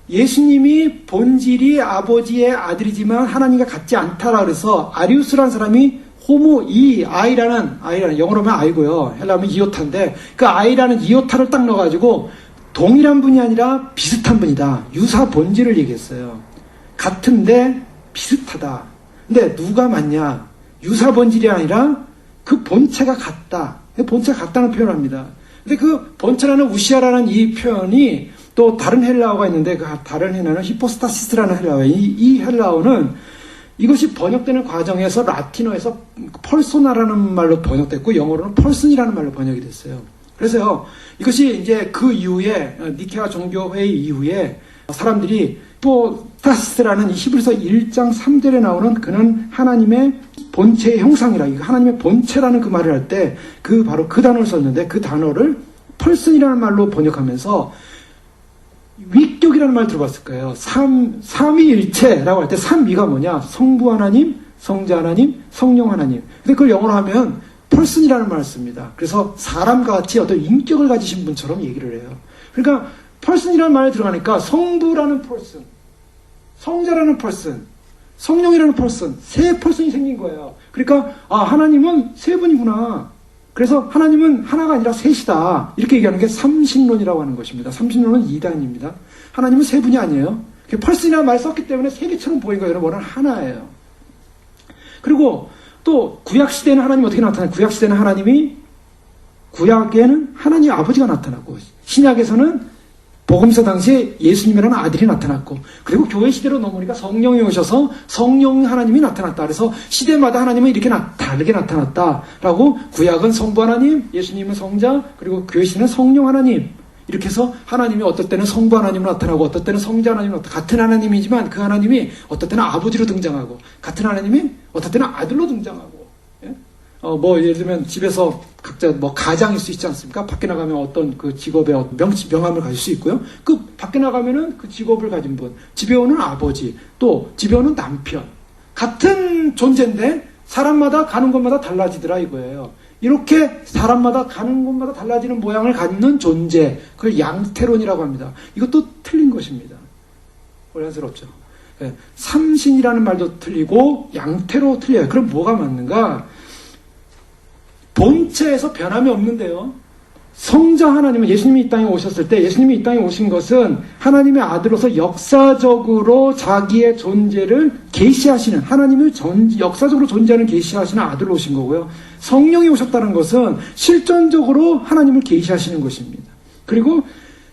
예수님이 본질이 아버지의 아들이지만 하나님과 같지 않다라 그래서 아리우스라는 사람이 호모 아이라는 영어로 하면 아이고요. 헬라어 하면 이오타인데 그 아이라는 이오타를 딱 넣어가지고 동일한 분이 아니라 비슷한 분이다. 유사 본질을 얘기했어요. 같은데 비슷하다. 근데 누가 맞냐? 유사 본질이 아니라 그 본체가 같다. 본체가 같다는 표현을 합니다. 근데 그 본체라는 우시아라는 이 표현이 또 다른 헬라어가 있는데 그 다른 헬라어는 히포스타시스라는 헬라어예요. 이 헬라어는 이것이 번역되는 과정에서 라틴어에서 펄소나라는 말로 번역됐고 영어로는 펄슨이라는 말로 번역이 됐어요. 그래서요. 이것이 이제 그 이후에 니케아 종교회의 이후에 사람들이 히포스타시스라는 히브리서 1장 3절에 나오는 그는 하나님의 본체의 형상이라 하나님의 본체라는 그 말을 할 때 바로 그 단어를 썼는데 그 단어를 펄슨이라는 말로 번역하면서 위격이라는 말 들어봤을 거예요. 삼위일체라고 할 때 삼위가 뭐냐? 성부 하나님, 성자 하나님, 성령 하나님. 근데 그걸 영어로 하면 펄슨이라는 말을 씁니다. 그래서 사람과 같이 어떤 인격을 가지신 분처럼 얘기를 해요. 그러니까 펄슨이라는 말이 들어가니까 성부라는 펄슨, 성자라는 펄슨, 성령이라는 펄슨, 세 펄슨이 생긴 거예요. 그러니까 하나님은 세 분이구나. 그래서 하나님은 하나가 아니라 셋이다. 이렇게 얘기하는 게 삼신론이라고 하는 것입니다. 삼신론은 이단입니다. 하나님은 세 분이 아니에요. 펄슨이라는 말을 썼기 때문에 세 개처럼 보인 거예요. 여러분, 하나예요. 그리고 또 구약시대에는 하나님이 어떻게 나타나요? 구약시대는 구약에는 하나님 아버지가 나타났고 신약에서는 복음서 당시에 예수님이라는 아들이 나타났고 그리고 교회 시대로 넘으니까 성령이 오셔서 성령 하나님이 나타났다. 그래서 시대마다 하나님은 이렇게 다르게 나타났다라고 구약은 성부 하나님, 예수님은 성자, 그리고 교회 시대는 성령 하나님 이렇게 해서 하나님이 어떨 때는 성부 하나님으로 나타나고 어떨 때는 성자 하나님으로 나타나고 같은 하나님이지만 그 하나님이 어떨 때는 아버지로 등장하고 같은 하나님이 어떨 때는 아들로 등장하고 예를 들면 집에서 각자 가장일 수 있지 않습니까? 밖에 나가면 어떤 그 직업의 명함을 가질 수 있고요. 그 밖에 나가면은 그 직업을 가진 분, 집에 오는 아버지, 또 집에 오는 남편. 같은 존재인데 사람마다 가는 곳마다 달라지더라 이거예요. 이렇게 사람마다 가는 곳마다 달라지는 모양을 갖는 존재, 그걸 양태론이라고 합니다. 이것도 틀린 것입니다. 혼란스럽죠. 삼신이라는 말도 틀리고 양태로 틀려요. 그럼 뭐가 맞는가? 본체에서 변함이 없는데요. 성자 하나님은 예수님이 이 땅에 오셨을 때 예수님이 이 땅에 오신 것은 하나님의 아들로서 역사적으로 자기의 존재를 계시하시는 하나님을 역사적으로 존재하는 계시하시는 아들로 오신 거고요. 성령이 오셨다는 것은 실존적으로 하나님을 계시하시는 것입니다. 그리고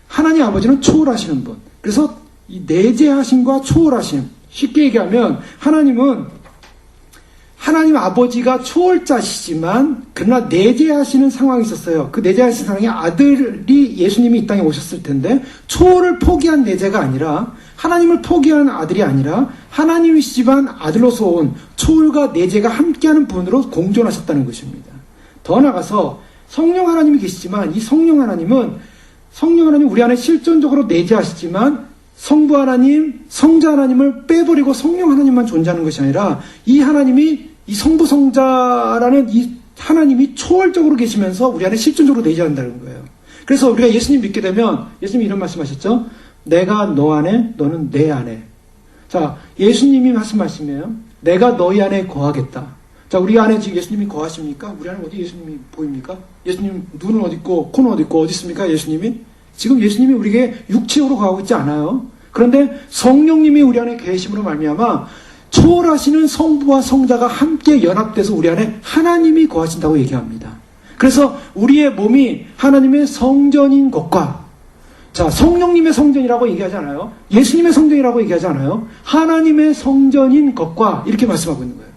하나님 아버지는 초월하시는 분. 그래서 이 내재하심과 초월하심. 쉽게 얘기하면 하나님 아버지가 초월자시지만 그러나 내재하시는 상황이 있었어요. 그 내재하시는 상황이 아들이 예수님이 이 땅에 오셨을 텐데 초월을 포기한 내재가 아니라 하나님을 포기한 아들이 아니라 하나님이시지만 아들로서 온 초월과 내재가 함께하는 분으로 공존하셨다는 것입니다. 더 나아가서 성령 하나님이 계시지만 이 성령 하나님 우리 안에 실존적으로 내재하시지만 성부 하나님, 성자 하나님을 빼버리고 성령 하나님만 존재하는 것이 아니라 이 하나님이 이 성부 성자라는 이 하나님이 초월적으로 계시면서 우리 안에 실존적으로 내재한다는 거예요. 그래서 우리가 예수님 믿게 되면 예수님이 이런 말씀하셨죠. 내가 너 안에, 너는 내 안에. 자, 예수님이 하신 말씀이에요. 내가 너희 안에 거하겠다. 자, 우리 안에 지금 예수님이 거하십니까? 우리 안에 어디 예수님이 보입니까? 예수님 눈은 어디 있고 코는 어디 있고 어디 있습니까? 예수님이? 지금 예수님이 우리에게 육체로 거하고 있지 않아요. 그런데 성령님이 우리 안에 계심으로 말미암아 초월하시는 성부와 성자가 함께 연합돼서 우리 안에 하나님이 거하신다고 얘기합니다. 그래서 우리의 몸이 하나님의 성전인 것과, 자, 성령님의 성전이라고 얘기하지 않아요. 예수님의 성전이라고 얘기하지 않아요. 하나님의 성전인 것과 이렇게 말씀하고 있는 거예요.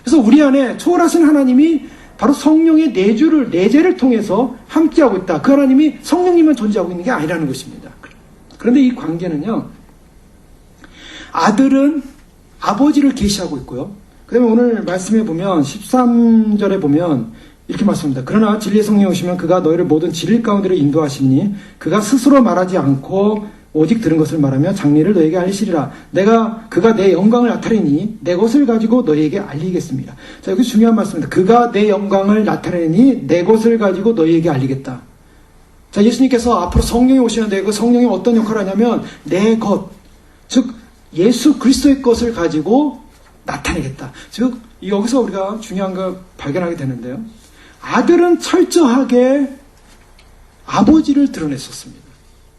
그래서 우리 안에 초월하신 하나님이 바로 성령의 내재를 통해서 함께하고 있다. 그 하나님이 성령님만 존재하고 있는 게 아니라는 것입니다. 그런데 이 관계는요, 아들은 아버지를 계시하고 있고요. 그 다음에 오늘 말씀해 보면 13절에 보면 이렇게 말씀합니다. 그러나 진리의 성령이 오시면 그가 너희를 모든 진리 가운데로 인도하시니 그가 스스로 말하지 않고 오직 들은 것을 말하며 장래를 너희에게 알리시리라. 그가 내 영광을 나타내니 내 것을 가지고 너희에게 알리겠습니다. 자, 여기 중요한 말씀입니다. 그가 내 영광을 나타내니 내 것을 가지고 너희에게 알리겠다. 자, 예수님께서 앞으로 성령이 오시는데 그 성령이 어떤 역할을 하냐면 내 것, 즉 예수 그리스도의 것을 가지고 나타내겠다. 즉 여기서 우리가 중요한 걸 발견하게 되는데요. 아들은 철저하게 아버지를 드러냈었습니다.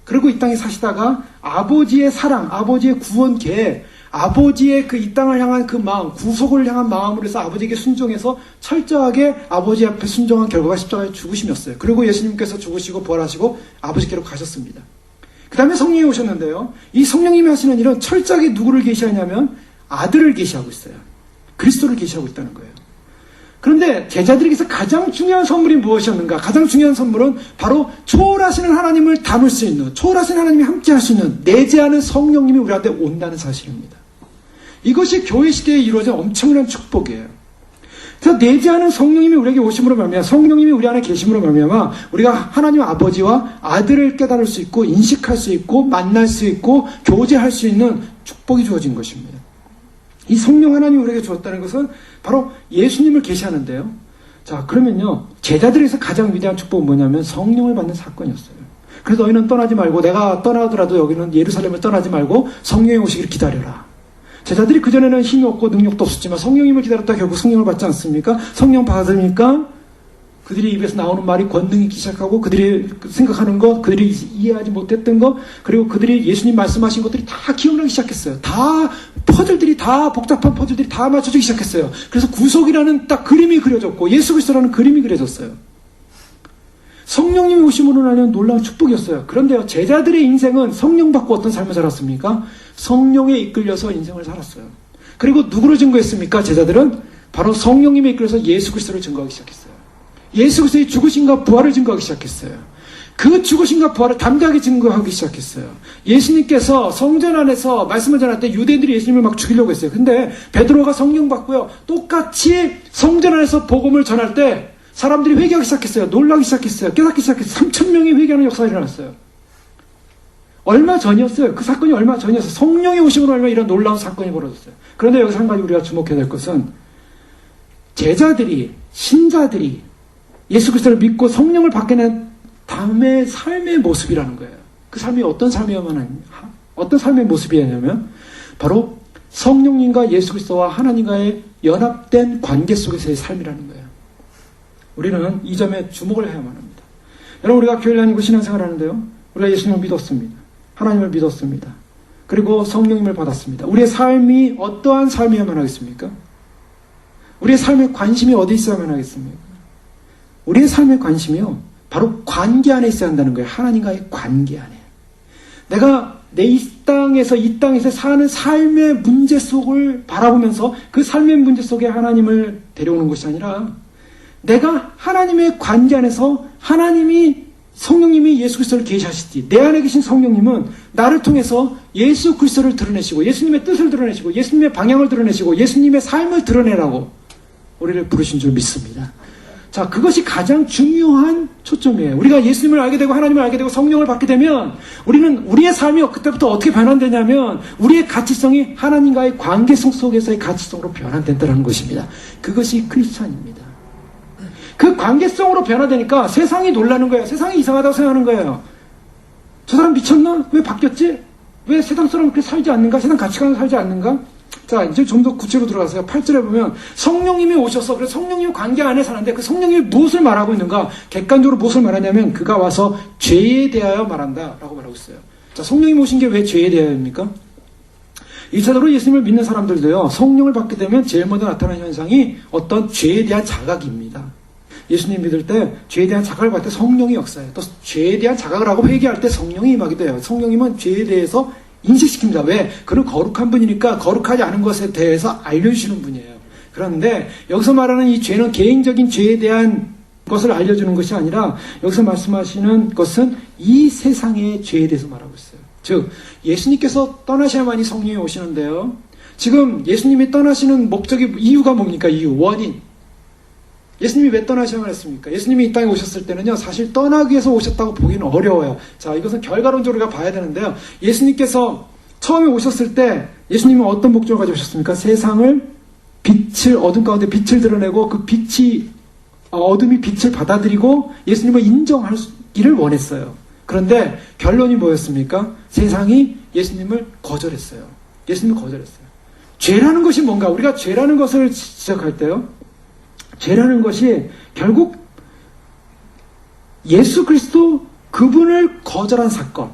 그리고 이 땅에 사시다가 아버지의 사랑, 아버지의 구원 계획, 아버지의 그 이 땅을 향한 그 마음, 구속을 향한 마음으로 해서 아버지에게 순종해서 철저하게 아버지 앞에 순종한 결과가 십자가에 죽으심이었어요. 그리고 예수님께서 죽으시고 부활하시고 아버지께로 가셨습니다. 그 다음에 성령이 오셨는데요. 이 성령님이 하시는 일은 철저하게 누구를 계시하냐면 아들을 계시하고 있어요. 그리스도를 계시하고 있다는 거예요. 그런데 제자들에게서 가장 중요한 선물이 무엇이었는가? 가장 중요한 선물은 바로 초월하시는 하나님을 담을 수 있는, 초월하시는 하나님이 함께 할 수 있는, 내재하는 성령님이 우리한테 온다는 사실입니다. 이것이 교회 시대에 이루어진 엄청난 축복이에요. 그래서 내재하는 성령님이 우리에게 오심으로 말미암아, 성령님이 우리 안에 계심으로 말미암아 우리가 하나님 아버지와 아들을 깨달을 수 있고 인식할 수 있고 만날 수 있고 교제할 수 있는 축복이 주어진 것입니다. 이 성령 하나님이 우리에게 주었다는 것은 바로 예수님을 계시하는데요. 자, 그러면요, 제자들에게서 가장 위대한 축복은 뭐냐면 성령을 받는 사건이었어요. 그래서 너희는 떠나지 말고, 내가 떠나더라도 여기는 예루살렘을 떠나지 말고 성령이 오시기를 기다려라. 제자들이 그전에는 힘이 없고 능력도 없었지만 성령님을 기다렸다 결국 성령을 받지 않습니까? 성령 받으니까 그들이 입에서 나오는 말이 권능이 있기 시작하고 그들이 생각하는 것, 그들이 이해하지 못했던 것, 그리고 그들이 예수님 말씀하신 것들이 다 기억나기 시작했어요. 다 복잡한 퍼즐들이 다 맞춰지기 시작했어요. 그래서 구속이라는 딱 그림이 그려졌고 예수 그리스도라는 그림이 그려졌어요. 성령님이 오심으로 인하여 놀라운 축복이었어요. 그런데요, 제자들의 인생은 성령 받고 어떤 삶을 살았습니까? 성령에 이끌려서 인생을 살았어요. 그리고 누구를 증거했습니까? 제자들은 바로 성령님에 이끌려서 예수 그리스도를 증거하기 시작했어요. 예수 그리스도의 죽으심과 부활을 증거하기 시작했어요. 그 죽으심과 부활을 담대하게 증거하기 시작했어요. 예수님께서 성전 안에서 말씀을 전할 때 유대인들이 예수님을 막 죽이려고 했어요. 근데 베드로가 성령 받고요, 똑같이 성전 안에서 복음을 전할 때 사람들이 회개하기 시작했어요. 놀라기 시작했어요. 깨닫기 시작했어요. 3,000명이 회개하는 역사가 일어났어요. 얼마 전이었어요. 그 사건이 얼마 전이었어요. 성령이 오심으로 얼마 이런 놀라운 사건이 벌어졌어요. 그런데 여기서 한 가지 우리가 주목해야 될 것은 제자들이, 신자들이 예수 그리스도를 믿고 성령을 받게 된 다음의 삶의 모습이라는 거예요. 그 삶이 어떤 삶의 모습이냐면 바로 성령님과 예수 그리스도와 하나님과의 연합된 관계 속에서의 삶이라는 거예요. 우리는 이 점에 주목을 해야만 합니다. 여러분, 우리가 교회를 다니고 신앙생활 하는데요, 우리가 예수님을 믿었습니다. 하나님을 믿었습니다. 그리고 성령님을 받았습니다. 우리의 삶이 어떠한 삶이어야만 하겠습니까? 우리의 삶의 관심이 어디 있어야만 하겠습니까? 우리의 삶의 관심이요, 바로 관계 안에 있어야 한다는 거예요. 하나님과의 관계 안에. 내가 이 땅에서 사는 삶의 문제 속을 바라보면서 그 삶의 문제 속에 하나님을 데려오는 것이 아니라 내가 하나님의 관계 안에서 성령님이 예수 그리스도를 계시하시지, 내 안에 계신 성령님은 나를 통해서 예수 그리스도를 드러내시고 예수님의 뜻을 드러내시고 예수님의 방향을 드러내시고 예수님의 삶을 드러내라고 우리를 부르신 줄 믿습니다. 자, 그것이 가장 중요한 초점이에요. 우리가 예수님을 알게 되고 하나님을 알게 되고 성령을 받게 되면 우리의 삶이 그때부터 어떻게 변환되냐면 우리의 가치성이 하나님과의 관계성 속에서의 가치성으로 변환된다는 것입니다. 그것이 크리스찬입니다. 그 관계성으로 변화되니까 세상이 놀라는 거예요. 세상이 이상하다고 생각하는 거예요. 저 사람 미쳤나? 왜 바뀌었지? 왜 세상 사람 그렇게 살지 않는가? 세상 가치관을 살지 않는가? 자, 이제 좀 더 구체로 들어가세요. 8절에 보면 성령님이 오셔서, 그래서 성령님 관계 안에 사는데 그 성령님이 무엇을 말하고 있는가? 객관적으로 무엇을 말하냐면 그가 와서 죄에 대하여 말한다 라고 말하고 있어요. 자, 성령님 오신 게 왜 죄에 대하여입니까? 1차적으로 예수님을 믿는 사람들도요, 성령을 받게 되면 제일 먼저 나타나는 현상이 어떤 죄에 대한 자각입니다. 예수님 믿을 때 죄에 대한 자각을 받을 때 성령이 역사해요. 또 죄에 대한 자각을 하고 회개할 때 성령이 임하게 돼요. 성령님은 죄에 대해서 인식시킵니다. 왜? 그는 거룩한 분이니까 거룩하지 않은 것에 대해서 알려주시는 분이에요. 그런데 여기서 말하는 이 죄는 개인적인 죄에 대한 것을 알려주는 것이 아니라 여기서 말씀하시는 것은 이 세상의 죄에 대해서 말하고 있어요. 즉 예수님께서 떠나셔야만이 성령이 오시는데요. 지금 예수님이 떠나시는 목적이 이유가 뭡니까? 이유, 원인. 예수님이 왜 떠나셔야만 했습니까? 예수님이 이 땅에 오셨을 때는요, 사실 떠나기 위해서 오셨다고 보기는 어려워요. 자, 이것은 결과론적으로 우리가 봐야 되는데요. 예수님께서 처음에 오셨을 때 예수님은 어떤 목적을 가지고 오셨습니까? 세상을 어둠 가운데 빛을 드러내고 그 빛이 어둠이 빛을 받아들이고 예수님을 인정하기를 원했어요. 그런데 결론이 뭐였습니까? 세상이 예수님을 거절했어요. 예수님을 거절했어요. 죄라는 것이 뭔가? 우리가 죄라는 것을 지적할 때요, 죄라는 것이 결국 예수 그리스도 그분을 거절한 사건.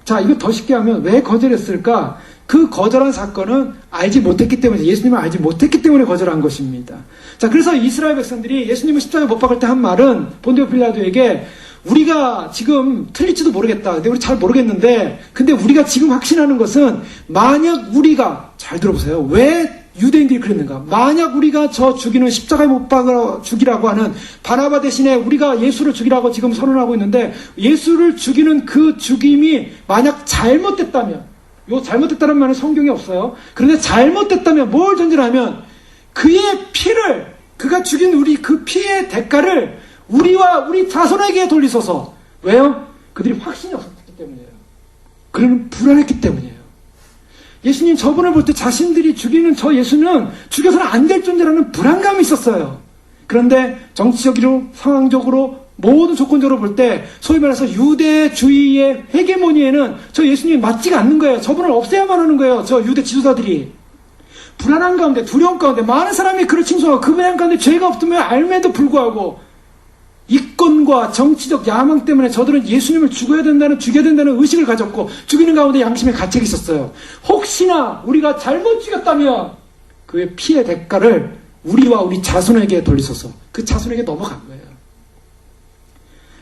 자, 이거 더 쉽게 하면 왜 거절했을까? 그 거절한 사건은 알지 못했기 때문에, 예수님을 알지 못했기 때문에 거절한 것입니다. 자, 그래서 이스라엘 백성들이 예수님을 십자가에 못 박을 때 한 말은 본디오 빌라도에게 우리가 지금 틀릴지도 모르겠다. 근데 우리 잘 모르겠는데, 근데 우리가 지금 확신하는 것은 만약 우리가, 잘 들어보세요. 왜 유대인들이 그랬는가? 만약 우리가 저 죽이는 십자가에 못 박아 죽이라고 하는 바나바 대신에 우리가 예수를 죽이라고 지금 선언하고 있는데, 예수를 죽이는 그 죽임이 만약 잘못됐다면, 요 잘못됐다는 말은 성경에 없어요. 그런데 잘못됐다면 뭘 전제하면 그의 피를, 그가 죽인 우리 그 피의 대가를 우리와 우리 자손에게 돌리소서. 왜요? 그들이 확신이 없었기 때문이에요. 그들은 불안했기 때문이에요. 예수님 저분을 볼 때 자신들이 죽이는 저 예수는 죽여서는 안 될 존재라는 불안감이 있었어요. 그런데 정치적으로, 상황적으로, 모든 조건적으로 볼 때 소위 말해서 유대주의의 헤게모니에는 저 예수님이 맞지가 않는 거예요. 저분을 없애야만 하는 거예요. 저 유대 지도자들이. 불안한 가운데, 두려움 가운데 많은 사람이 그를 칭송하고 그 불안 가운데 죄가 없음을 알매도 불구하고 이권과 정치적 야망 때문에 저들은 예수님을 죽여야 된다는 의식을 가졌고 죽이는 가운데 양심의 가책이 있었어요. 혹시나 우리가 잘못 죽였다면 그의 피의 대가를 우리와 우리 자손에게 돌리소서. 그 자손에게 넘어간 거예요.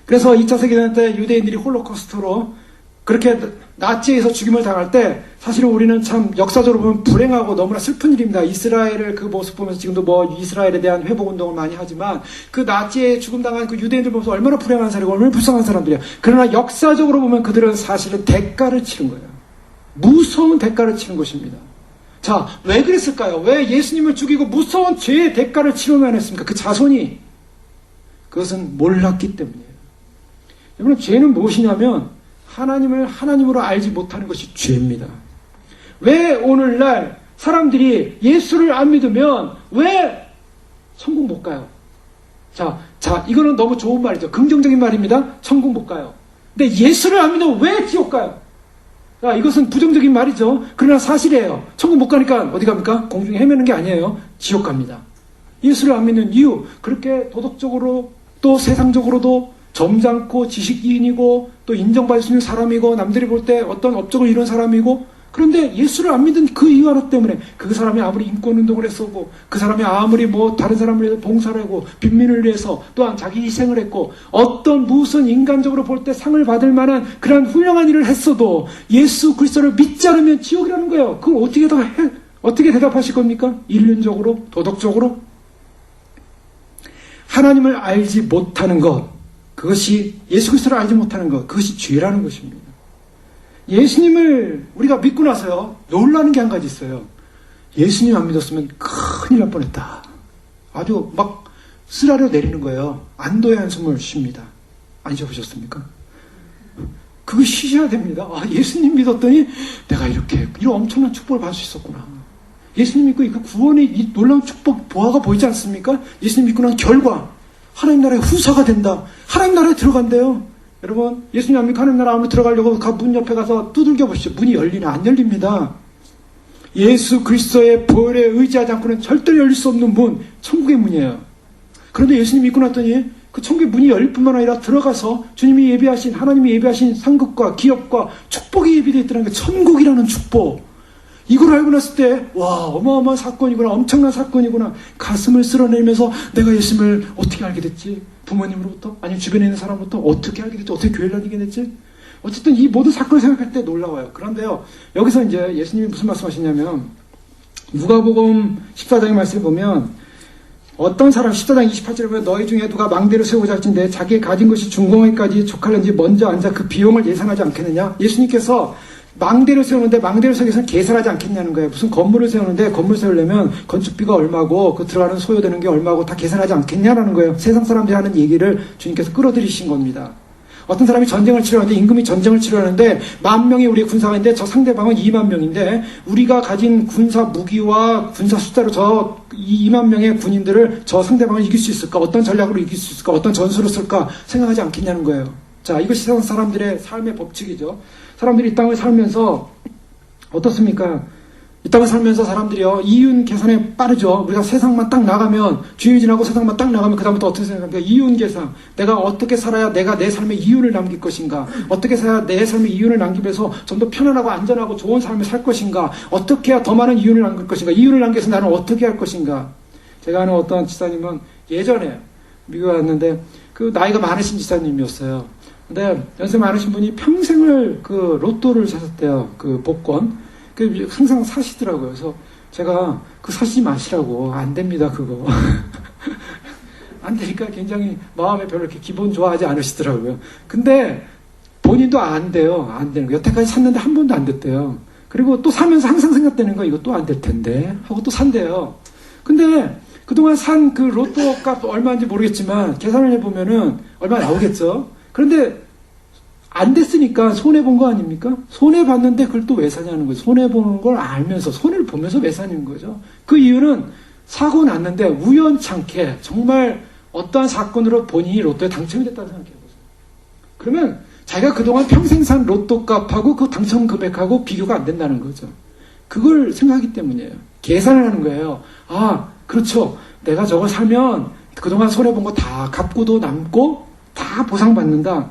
그래서 2차 세계대전 때 유대인들이 홀로코스트로 그렇게 나치에서 죽임을 당할 때 사실은 우리는 참 역사적으로 보면 불행하고 너무나 슬픈 일입니다. 이스라엘을 그 모습 보면서 지금도 뭐 이스라엘에 대한 회복운동을 많이 하지만 그 나치에 죽음당한 그 유대인들 보면서 얼마나 불행한 사람이고 얼마나 불쌍한 사람들이야. 그러나 역사적으로 보면 그들은 사실은 대가를 치른 거예요. 무서운 대가를 치른 것입니다. 자, 왜 그랬을까요? 왜 예수님을 죽이고 무서운 죄의 대가를 치러만 했습니까? 그 자손이. 그것은 몰랐기 때문이에요. 여러분, 죄는 무엇이냐면 하나님을 하나님으로 알지 못하는 것이 죄입니다. 왜 오늘날 사람들이 예수를 안 믿으면 왜 천국 못 가요? 자, 이거는 너무 좋은 말이죠. 긍정적인 말입니다. 천국 못 가요. 근데 예수를 안 믿으면 왜 지옥 가요? 자, 이것은 부정적인 말이죠. 그러나 사실이에요. 천국 못 가니까 어디 갑니까? 공중에 헤매는 게 아니에요. 지옥 갑니다. 예수를 안 믿는 이유, 그렇게 도덕적으로 또 세상적으로도 점잖고 지식인이고 또 인정받을 수 있는 사람이고 남들이 볼 때 어떤 업적을 이룬 사람이고, 그런데 예수를 안 믿은 그 이유 하나 때문에 그 사람이 아무리 인권운동을 했었고 그 사람이 아무리 뭐 다른 사람을 위해서 봉사를 하고 빈민을 위해서 또한 자기 희생을 했고 어떤 무슨 인간적으로 볼 때 상을 받을 만한 그런 훌륭한 일을 했어도 예수 그리스도를 믿지 않으면 지옥이라는 거예요. 그걸 어떻게 대답하실 겁니까? 인륜적으로, 도덕적으로? 하나님을 알지 못하는 것, 그것이 예수 그리스도를 알지 못하는 것, 그것이 죄라는 것입니다. 예수님을 우리가 믿고 나서요, 놀라는 게 한 가지 있어요. 예수님 안 믿었으면 큰일 날 뻔했다. 아주 막 쓰라려 내리는 거예요. 안도의 한숨을 쉽니다. 안 쉬어보셨습니까? 그거 쉬셔야 됩니다. 아, 예수님 믿었더니 내가 이런 엄청난 축복을 받을 수 있었구나. 예수님 믿고 그 구원의 이 놀라운 축복, 보화가 보이지 않습니까? 예수님 믿고 난 결과, 하나님 나라의 후사가 된다. 하나님 나라에 들어간대요. 여러분, 예수님 압니까? 하나님 나라 안으로 들어가려고 문 옆에 가서 두들겨 보시죠. 문이 열리나? 안 열립니다. 예수 그리스도의 보혈에 의지하지 않고는 절대로 열릴 수 없는 문, 천국의 문이에요. 그런데 예수님 믿고 났더니 그 천국의 문이 열릴 뿐만 아니라 들어가서 주님이 예비하신, 하나님이 예비하신 상급과 기업과 축복이 예비되어 있다는 게 천국이라는 축복. 이걸 알고 났을 때, 와, 어마어마한 사건이구나, 엄청난 사건이구나. 가슴을 쓸어내면서 내가 예수님을 어떻게 알게 됐지? 부모님으로부터? 아니면 주변에 있는 사람부터? 어떻게 알게 됐지? 어떻게 교회를 다니게 됐지? 어쨌든 이 모든 사건을 생각할 때 놀라워요. 그런데요, 여기서 이제 예수님이 무슨 말씀하시냐면, 누가복음 14장의 말씀을 보면, 어떤 사람, 14장 28절에 보면 너희 중에 누가 망대를 세우고자 할진대 자기의 가진 것이 중공에까지 족할는지 먼저 앉아 그 비용을 예산하지 않겠느냐? 예수님께서 망대를 세우는데 망대를 세우기 위해서는 계산하지 않겠냐는 거예요. 무슨 건물을 세우는데 건물 세우려면 건축비가 얼마고 그 들어가는 소요되는 게 얼마고 다 계산하지 않겠냐라는 거예요. 세상 사람들이 하는 얘기를 주님께서 끌어들이신 겁니다. 어떤 사람이 전쟁을 치르는데 임금이 전쟁을 치르는데 10,000명이 우리 군사가 있는데 저 상대방은 20,000명인데 우리가 가진 군사 무기와 군사 숫자로 저 20,000명의 군인들을 저 상대방을 이길 수 있을까? 어떤 전략으로 이길 수 있을까? 어떤 전술을 쓸까? 생각하지 않겠냐는 거예요. 자, 이것이 세상 사람들의 삶의 법칙이죠. 사람들이 이 땅을 살면서 어떻습니까? 이 땅을 살면서 사람들이요, 이윤 계산에 빠르죠. 우리가 세상만 딱 나가면, 주일 지나고 세상만 딱 나가면 그다음부터 어떻게 생각합니까? 이윤 계산. 내가 어떻게 살아야 내가 내 삶에 이윤을 남길 것인가? 어떻게 살아야 내 삶에 이윤을 남기면서 좀 더 편안하고 안전하고 좋은 삶을 살 것인가? 어떻게 해야 더 많은 이윤을 남길 것인가? 이윤을 남겨서 나는 어떻게 할 것인가? 제가 아는 어떤 지사님은 예전에 미국에 왔는데 그 나이가 많으신 지사님이었어요. 근데 연세 많으신 분이 평생을 그 로또를 사셨대요. 그 복권. 항상 사시더라고요. 그래서 제가 그 사시지 마시라고. 안 됩니다, 그거. 안 되니까 굉장히 마음에 별로 이렇게 기분 좋아하지 않으시더라고요. 근데 본인도 안 돼요. 안 되는 거. 여태까지 샀는데 한 번도 안 됐대요. 그리고 또 사면서 항상 생각되는 거, 이거 또 안 될 텐데. 하고 또 산대요. 근데 그동안 산 그 로또 값 얼마인지 모르겠지만 계산을 해보면은 얼마 나오겠죠. 그런데 안 됐으니까 손해본 거 아닙니까? 손해봤는데 그걸 또 왜 사냐는 거죠. 손해보는 걸 알면서, 손해를 보면서 왜 사는 거죠. 그 이유는 사고 났는데 우연찮게 정말 어떠한 사건으로 본인이 로또에 당첨이 됐다고 생각해보세요. 그러면 자기가 그동안 평생 산 로또 값하고 그 당첨 금액하고 비교가 안 된다는 거죠. 그걸 생각하기 때문이에요. 계산을 하는 거예요. 아, 그렇죠. 내가 저걸 사면 그동안 손해본 거 다 갚고도 남고 다 보상받는다.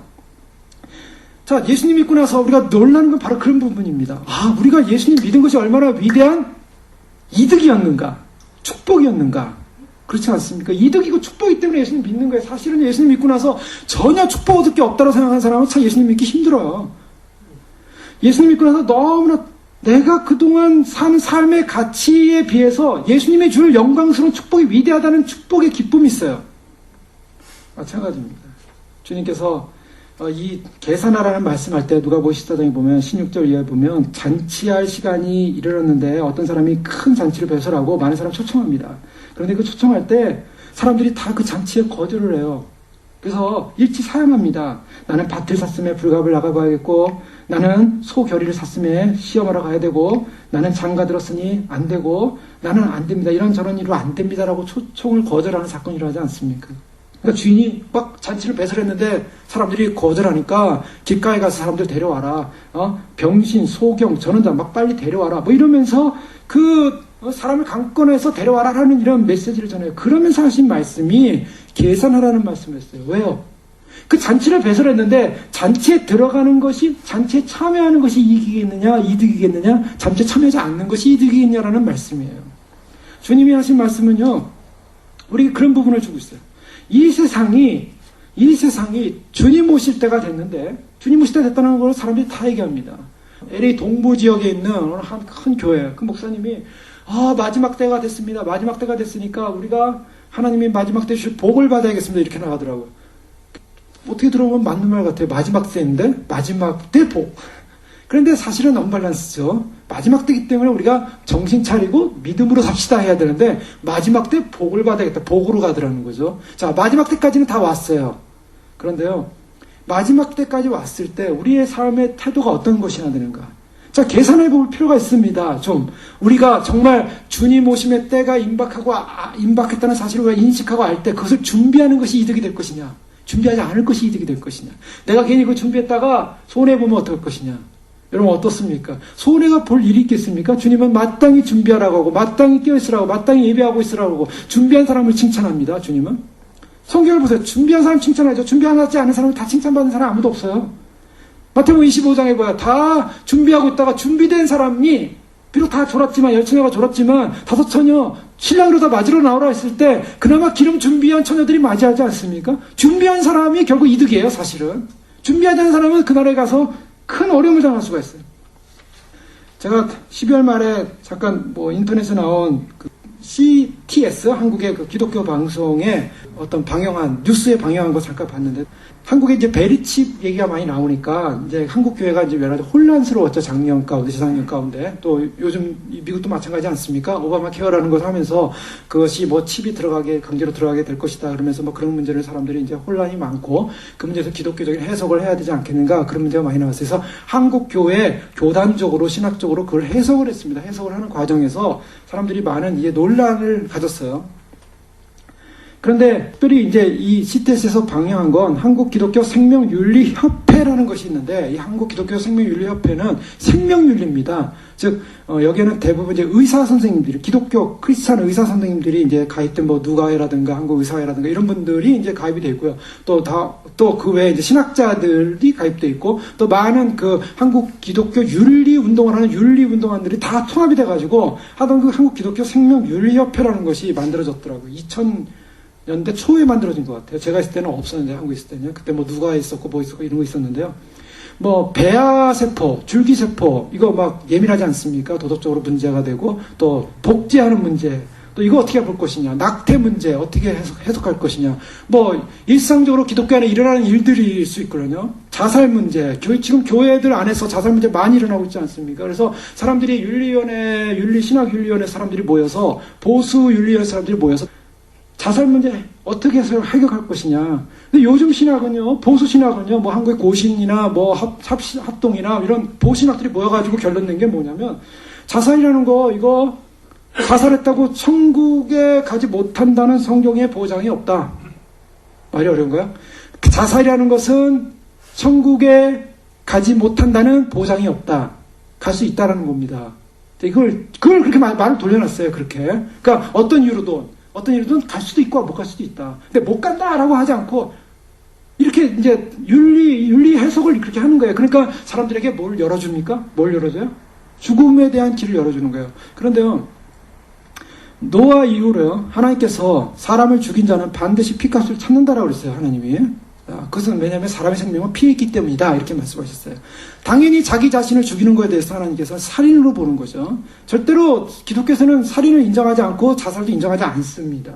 자, 예수님 믿고 나서 우리가 놀라는 건 바로 그런 부분입니다. 아, 우리가 예수님 믿은 것이 얼마나 위대한 이득이었는가, 축복이었는가. 그렇지 않습니까? 이득이고 축복이기 때문에 예수님 믿는 거예요. 사실은 예수님 믿고 나서 전혀 축복 얻을 게 없다고 생각하는 사람은 참 예수님 믿기 힘들어요. 예수님 믿고 나서 너무나 내가 그동안 산 삶의 가치에 비해서 예수님이 줄 영광스러운 축복이 위대하다는 축복의 기쁨이 있어요. 마찬가지입니다. 주님께서 이 계산하라는 말씀할 때 누가복음 14장에 보면 16절 이하에 보면 잔치할 시간이 이르렀는데 어떤 사람이 큰 잔치를 배설하고 많은 사람 초청합니다. 그런데 그 초청할 때 사람들이 다 그 잔치에 거절을 해요. 그래서 일치 사양합니다. 나는 밭을 샀음에 불갑을 나가봐야겠고, 나는 소 겨리를 샀음에 시험하러 가야 되고, 나는 장가 들었으니 안 되고, 나는 안 됩니다. 이런저런 일로 안 됩니다라고 초청을 거절하는 사건이 일어나지 않습니까? 그러니까 주인이 막 잔치를 배설했는데 사람들이 거절하니까 길가에 가서 사람들 데려와라. 병신, 소경, 전원자 막 빨리 데려와라. 뭐 이러면서 그 사람을 강권해서 데려와라라는 이런 메시지를 전해요. 그러면서 하신 말씀이 계산하라는 말씀이었어요. 왜요? 그 잔치를 배설했는데 잔치에 들어가는 것이, 잔치에 참여하는 것이 이익이겠느냐, 이득이겠느냐, 잔치에 참여하지 않는 것이 이득이겠냐라는 말씀이에요. 주님이 하신 말씀은요, 우리에게 그런 부분을 주고 있어요. 이 세상이 주님 오실 때가 됐는데, 주님 오실 때 됐다는 걸 사람들이 다 얘기합니다. LA 동부 지역에 있는 한 큰 교회, 그 목사님이, 마지막 때가 됐습니다. 마지막 때가 됐으니까 우리가 하나님이 마지막 때 주실 복을 받아야겠습니다. 이렇게 나가더라고요. 어떻게 들어보면 맞는 말 같아요. 마지막 때인데, 마지막 때 복. 그런데 사실은 언밸런스죠. 마지막 때이기 때문에 우리가 정신 차리고 믿음으로 삽시다 해야 되는데 마지막 때 복을 받아야겠다. 복으로 가더라는 거죠. 자, 마지막 때까지는 다 왔어요. 그런데요, 마지막 때까지 왔을 때 우리의 삶의 태도가 어떤 것이나 되는가. 자, 계산해 볼 필요가 있습니다. 좀 우리가 정말 주님 오심의 때가 임박했다는 사실을 우리가 인식하고 알 때 그것을 준비하는 것이 이득이 될 것이냐, 준비하지 않을 것이 이득이 될 것이냐, 내가 괜히 그거 준비했다가 손해보면 어떨 것이냐. 여러분 어떻습니까? 손해가 볼 일이 있겠습니까? 주님은 마땅히 준비하라고 하고 마땅히 깨어있으라고, 마땅히 예배하고 있으라고 하고 준비한 사람을 칭찬합니다. 주님은. 성경을 보세요. 준비한 사람 칭찬하죠. 준비하지 않은 사람은 다 칭찬받는 사람 아무도 없어요. 마태복음 25장에 보야 다 준비하고 있다가 준비된 사람이 비록 다 졸았지만, 10처녀가 졸았지만 5처녀 신랑으로 다 맞으러 나오라 했을 때 그나마 기름 준비한 처녀들이 맞이하지 않습니까? 준비한 사람이 결국 이득이에요, 사실은. 준비하지 않은 사람은 그날에 가서 큰 어려움을 당할 수가 있어요. 제가 12월 말에 잠깐 인터넷에 나온 그 CTS, 한국의 그 기독교 방송에 어떤 뉴스에 방영한 거 잠깐 봤는데, 한국에 이제 베리칩 얘기가 많이 나오니까 이제 한국 교회가 이제 여러 가지 혼란스러웠죠. 작년 가운데, 재작년 가운데. 또 요즘 미국도 마찬가지 않습니까? 오바마 케어라는 것을 하면서 그것이 칩이 강제로 들어가게 될 것이다. 그러면서 그런 문제를 사람들이 이제 혼란이 많고 그 문제에서 기독교적인 해석을 해야 되지 않겠는가. 그런 문제가 많이 나왔어요. 그래서 한국 교회 교단적으로, 신학적으로 그걸 해석을 했습니다. 해석을 하는 과정에서 사람들이 많은 이제 논란을 가졌어요. 그런데 특별히 이제 이 CTS에서 방영한 건 한국기독교 생명윤리협회라는 것이 있는데, 이 한국기독교 생명윤리협회는 생명윤리입니다. 즉 여기에는 대부분 이제 의사 선생님들이, 기독교 크리스찬 의사 선생님들이 이제 가입된 누가회라든가 한국의사회라든가 이런 분들이 이제 가입이 되어 있고요. 또 그 외에 이제 신학자들이 가입되어 있고, 또 많은 그 한국 기독교 윤리 운동을 하는 윤리 운동원들이 다 통합이 돼가지고 하던 그 한국기독교 생명윤리협회라는 것이 만들어졌더라고요. 2000년대 초에 만들어진 것 같아요. 제가 있을 때는 없었는데, 한국에 있을 때는. 그때 누가 있었고 이런 거 있었는데요. 배아세포, 줄기세포, 이거 예민하지 않습니까? 도덕적으로 문제가 되고, 또 복제하는 문제, 또 이거 어떻게 볼 것이냐, 낙태 문제 어떻게 해석할 것이냐, 일상적으로 기독교 안에 일어나는 일들일 수 있거든요. 자살 문제, 지금 교회들 안에서 자살 문제 많이 일어나고 있지 않습니까? 그래서 사람들이 신학윤리위원회 사람들이 모여서, 보수윤리위원회 사람들이 모여서 자살 문제 어떻게 해서 해결할 것이냐. 근데 요즘 신학은요, 보수 신학은요, 한국의 고신이나 합동이나 이런 보신학들이 모여가지고 결론 낸 게 뭐냐면, 자살이라는 거, 이거 자살했다고 천국에 가지 못한다는 성경의 보장이 없다. 말이 어려운가요? 자살이라는 것은 천국에 가지 못한다는 보장이 없다. 갈 수 있다라는 겁니다. 그걸 그렇게 말을 돌려놨어요. 그렇게. 그러니까 어떤 이유로든 갈 수도 있고 못 갈 수도 있다. 근데 못 간다라고 하지 않고 이렇게 이제 윤리 해석을 그렇게 하는 거예요. 그러니까 사람들에게 뭘 열어줍니까? 뭘 열어줘요? 죽음에 대한 길을 열어주는 거예요. 그런데요, 노아 이후로요, 하나님께서 사람을 죽인 자는 반드시 피값을 찾는다라고 그랬어요, 하나님이. 그것은 왜냐하면 사람의 생명은 피에 있기 때문이다, 이렇게 말씀하셨어요. 당연히 자기 자신을 죽이는 것에 대해서 하나님께서 살인으로 보는 거죠. 절대로 기독교에서는 살인을 인정하지 않고 자살도 인정하지 않습니다.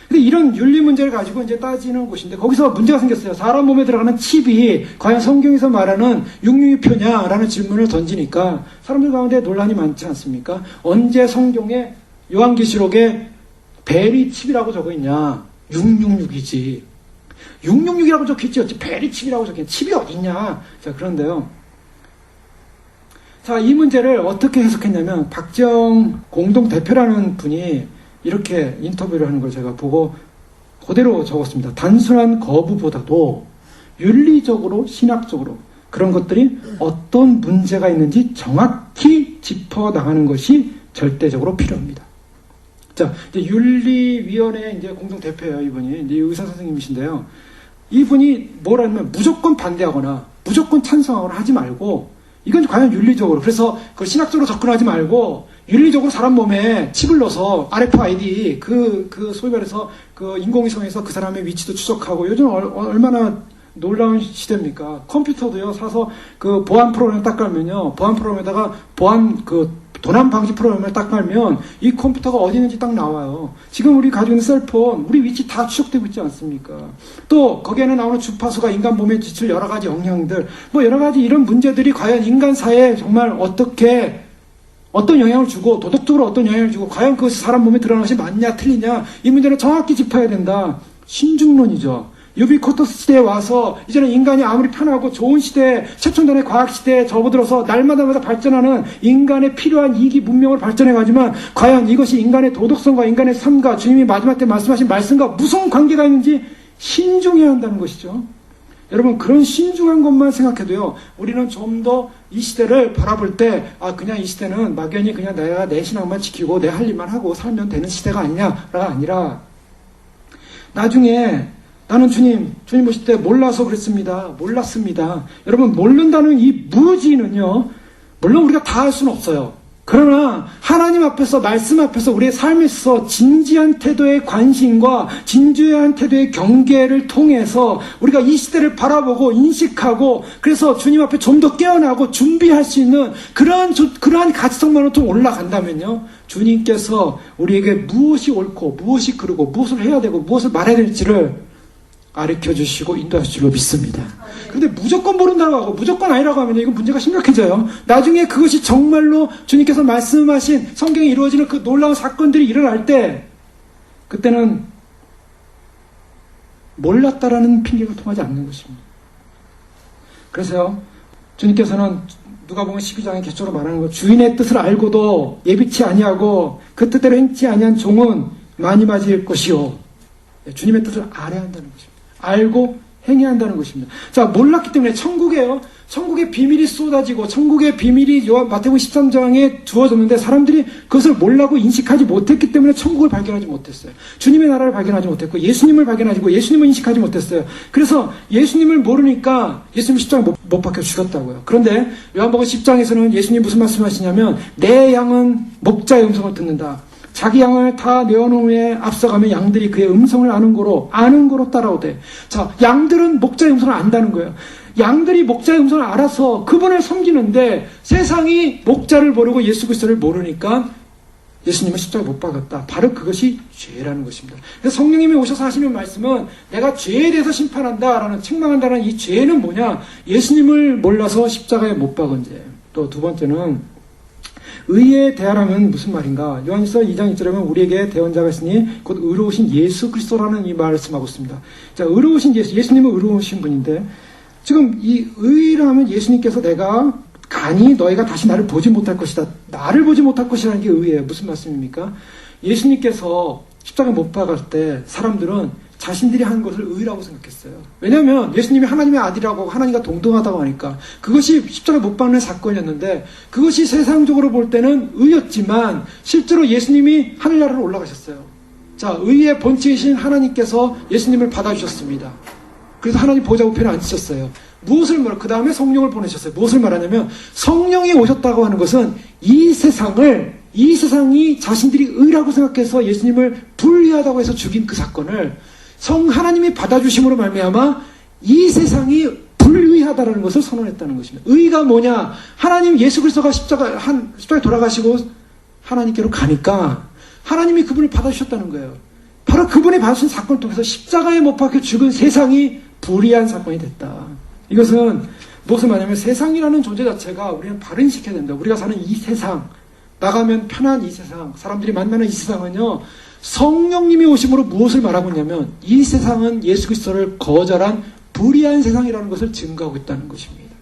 근데 이런 윤리 문제를 가지고 이제 따지는 곳인데, 거기서 문제가 생겼어요. 사람 몸에 들어가는 칩이 과연 성경에서 말하는 육류표냐라는 질문을 던지니까 사람들 가운데 논란이 많지 않습니까? 언제 성경에 요한계시록에 베리 칩이라고 적어있냐? 666이지. 666이라고 적혀있지, 어찌 베리 칩이라고 적혀있냐? 칩이 어딨냐? 자, 그런데요. 자, 이 문제를 어떻게 해석했냐면, 박정 공동대표라는 분이 이렇게 인터뷰를 하는 걸 제가 보고 그대로 적었습니다. 단순한 거부보다도 윤리적으로, 신학적으로 그런 것들이 어떤 문제가 있는지 정확히 짚어나가는 것이 절대적으로 필요합니다. 자, 이제 윤리위원회 이제 공동대표예요, 이분이. 이제 의사 선생님이신데요. 이분이 뭐라면 무조건 반대하거나 무조건 찬성하거나 하지 말고, 이건 과연 윤리적으로, 그래서 그 신학적으로 접근하지 말고 윤리적으로 사람 몸에 칩을 넣어서 RFID 소위 말해서 그 인공위성에서 그 사람의 위치도 추적하고, 요즘 얼마나 놀라운 시대입니까? 컴퓨터도요, 사서 그 보안 프로그램 딱 깔면요, 보안 프로그램에다가 도난 방지 프로그램을 딱 깔면 이 컴퓨터가 어디 있는지 딱 나와요. 지금 우리 가지고 있는 셀폰, 우리 위치 다 추적되고 있지 않습니까? 또 거기에는 나오는 주파수가 인간 몸에 지칠 여러 가지 영향들, 여러 가지 이런 문제들이 과연 인간 사회에 정말 어떤 영향을 주고, 도덕적으로 어떤 영향을 주고, 과연 그것이 사람 몸에 들어가는 것이 맞냐 틀리냐, 이 문제를 정확히 짚어야 된다. 신중론이죠. 유비쿼터스 시대에 와서 이제는 인간이 아무리 편하고 좋은 시대에 최첨단의 과학 시대에 접어들어서 날마다 발전하는 인간의 필요한 이기 문명을 발전해가지만 과연 이것이 인간의 도덕성과 인간의 삶과 주님이 마지막 때 말씀하신 말씀과 무슨 관계가 있는지 신중해야 한다는 것이죠. 여러분, 그런 신중한 것만 생각해도요, 우리는 좀 더 이 시대를 바라볼 때, 그냥 이 시대는 막연히 그냥 내가 내 신앙만 지키고 내 할 일만 하고 살면 되는 시대가 아니냐가 아니라, 나중에 나는 주님 오실 때 몰라서 그랬습니다. 몰랐습니다. 여러분, 모른다는 이 무지는요, 물론 우리가 다 할 수는 없어요. 그러나 하나님 앞에서, 말씀 앞에서 우리의 삶에서 진지한 태도의 관심과 진지한 태도의 경계를 통해서 우리가 이 시대를 바라보고 인식하고, 그래서 주님 앞에 좀 더 깨어나고 준비할 수 있는 그러한 가치성만으로 좀 올라간다면요, 주님께서 우리에게 무엇이 옳고 무엇이 그르고 무엇을 해야 되고 무엇을 말해야 될지를 가르쳐 주시고 인도하실 줄로 믿습니다. 그런데 무조건 모른다고 하고 무조건 아니라고 하면 이거 문제가 심각해져요. 나중에 그것이 정말로 주님께서 말씀하신 성경에 이루어지는 그 놀라운 사건들이 일어날 때, 그때는 몰랐다라는 핑계가 통하지 않는 것입니다. 그래서요, 주님께서는 누가복음 12장에 개초로 말하는 것, 주인의 뜻을 알고도 예비치 아니하고 그 뜻대로 행치 아니한 종은 많이 맞을 것이요. 주님의 뜻을 알아야 한다는 것입니다. 알고 행해야 한다는 것입니다. 자, 몰랐기 때문에 천국의 비밀이 쏟아지고 천국의 비밀이 마태복음 13장에 주어졌는데 사람들이 그것을 몰라고 인식하지 못했기 때문에 천국을 발견하지 못했어요. 주님의 나라를 발견하지 못했고 예수님을 발견하고 예수님을 인식하지 못했어요. 그래서 예수님을 모르니까 예수님 십자가에 못 박혀 죽였다고요. 그런데 요한복음 10장에서는 예수님 무슨 말씀하시냐면, 내 양은 목자의 음성을 듣는다. 자기 양을 다 내어놓은 후에 앞서가면 양들이 그의 음성을 아는 거로 따라오대. 자, 양들은 목자의 음성을 안다는 거예요. 양들이 목자의 음성을 알아서 그분을 섬기는데, 세상이 목자를 모르고 예수 그리스도를 모르니까 예수님은 십자가에 못 박았다. 바로 그것이 죄라는 것입니다. 그래서 성령님이 오셔서 하시는 말씀은, 내가 죄에 대해서 심판한다라는, 책망한다는 이 죄는 뭐냐? 예수님을 몰라서 십자가에 못 박은 죄. 또 두 번째는 의에 대하라면 무슨 말인가? 요한일서 2장 1절에 보면 우리에게 대언자가 있으니 곧 의로우신 예수 그리스도라는 이 말씀하고 있습니다. 자, 의로우신 예수님은 의로우신 분인데, 지금 이 의라면 예수님께서 내가 가니 너희가 다시 나를 보지 못할 것이다. 나를 보지 못할 것이라는 게 의예요. 무슨 말씀입니까? 예수님께서 십자가에 못 박을 때 사람들은 자신들이 한 것을 의라고 생각했어요. 왜냐하면 예수님이 하나님의 아들이라고 하나님과 동등하다고 하니까 그것이 십자가에 못 박는 사건이었는데, 그것이 세상적으로 볼 때는 의였지만 실제로 예수님이 하늘나라로 올라가셨어요. 자, 의의 본체이신 하나님께서 예수님을 받아주셨습니다. 그래서 하나님 보좌 우편에 앉으셨어요. 무엇을 말하고 그 다음에 성령을 보내셨어요. 무엇을 말하냐면, 성령이 오셨다고 하는 것은 이 세상이 자신들이 의라고 생각해서 예수님을 불의하다고 해서 죽인 그 사건을 하나님이 받아주심으로 말미암아 이 세상이 불의하다라는 것을 선언했다는 것입니다. 의가 뭐냐? 하나님 예수 그리스도가 십자가에 돌아가시고 하나님께로 가니까 하나님이 그분을 받아주셨다는 거예요. 바로 그분이 받으신 사건을 통해서 십자가에 못 박혀 죽은 세상이 불의한 사건이 됐다. 이것은 무슨 말이냐면, 세상이라는 존재 자체가 우리는 발인시켜야 된다. 우리가 사는 이 세상, 나가면 편한 이 세상, 사람들이 만나는 이 세상은요, 성령님이 오심으로 무엇을 말하고 있냐면, 이 세상은 예수 그리스도를 거절한 불의한 세상이라는 것을 증거하고 있다는 것입니다.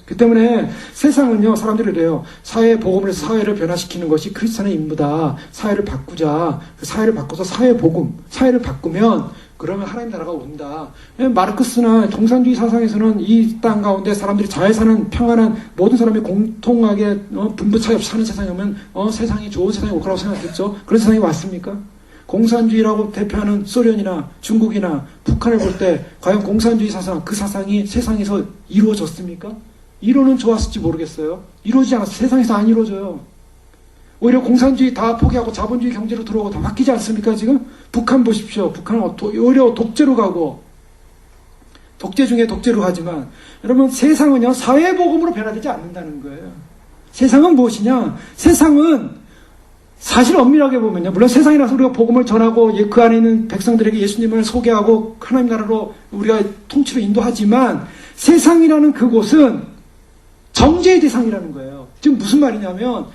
그 때문에 세상은요, 사람들이 그래요. 사회 복음을 해서 사회를 변화시키는 것이 크리스찬의 임무다. 사회를 바꾸자. 그 사회를 바꿔서 사회를 바꾸면 그러면 하나님 나라가 온다. 마르크스나 공산주의 사상에서는 이 땅 가운데 사람들이 잘 사는 평안한 모든 사람이 공통하게 분부 차이 없이 사는 세상이면 세상이 좋은 세상이 올 거라고 생각했죠. 그런 세상이 왔습니까? 공산주의라고 대표하는 소련이나 중국이나 북한을 볼 때 과연 공산주의 사상, 그 사상이 세상에서 이루어졌습니까? 이루어는 좋았을지 모르겠어요. 이루어지지 않았어요. 세상에서 안 이루어져요. 오히려 공산주의 다 포기하고 자본주의 경제로 들어오고 다 바뀌지 않습니까? 지금 북한 보십시오. 북한은 오히려 독재로 가고, 독재 중에 독재로 가지만, 여러분, 세상은요 사회복음으로 변화되지 않는다는 거예요. 세상은 무엇이냐? 세상은 사실 엄밀하게 보면요, 물론 세상이라서 우리가 복음을 전하고 그 안에 있는 백성들에게 예수님을 소개하고 하나님 나라로 우리가 통치로 인도하지만, 세상이라는 그곳은 정죄의 대상이라는 거예요. 지금 무슨 말이냐면,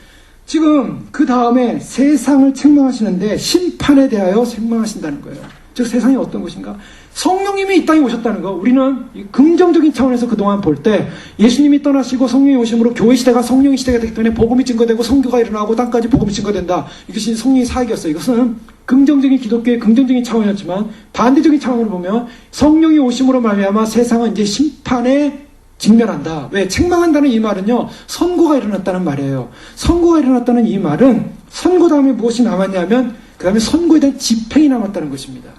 지금 그 다음에 세상을 책망하시는데 심판에 대하여 책망하신다는 거예요. 즉 세상이 어떤 것인가? 성령님이 이 땅에 오셨다는 거. 우리는 긍정적인 차원에서 그동안 볼 때 예수님이 떠나시고 성령이 오심으로 교회 시대가 성령의 시대가 되기 때문에 복음이 증거되고 선교가 일어나고 땅까지 복음이 증거된다. 이것이 성령의 사역이었어요. 이것은 긍정적인 기독교의 긍정적인 차원이었지만 반대적인 차원으로 보면 성령이 오심으로 말미암아 세상은 이제 심판에 직면한다. 왜? 책망한다는 이 말은요, 선고가 일어났다는 말이에요. 선고가 일어났다는 이 말은 선고 다음에 무엇이 남았냐면 그 다음에 선고에 대한 집행이 남았다는 것입니다.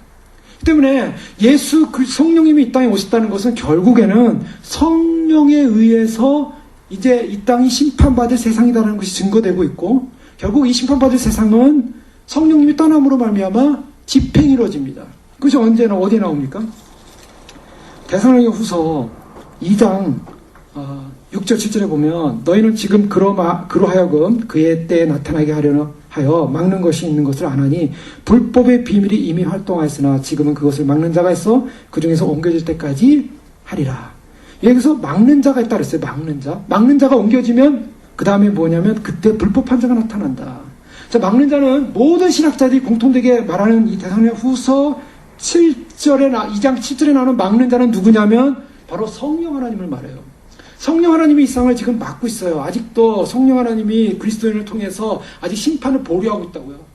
때문에 성령님이 이 땅에 오셨다는 것은 결국에는 성령에 의해서 이제 이 땅이 심판받을 세상이다라는 것이 증거되고 있고, 결국 이 심판받을 세상은 성령님이 떠남으로 말미암아 집행이 이루어집니다. 그것이 언제나 어디에 나옵니까? 데살로니가 후서 2장 6절 7절에 보면 너희는 지금 그로하여금 그의 때에 나타나게 하여 막는 것이 있는 것을 아나니 불법의 비밀이 이미 활동하였으나 지금은 그것을 막는 자가 있어 그 중에서 옮겨질 때까지 하리라. 여기서 막는 자가 있다 그랬어요. 막는 자가 옮겨지면 그 다음에 뭐냐면 그때 불법 판자가 나타난다. 자, 막는 자는 모든 신학자들이 공통되게 말하는 이 데살로니가 후서 2장 7절에 나오는 막는 자는 누구냐면 바로 성령 하나님을 말해요. 성령 하나님이 이 세상을 지금 막고 있어요. 아직도 성령 하나님이 그리스도인을 통해서 아직 심판을 보류하고 있다고요.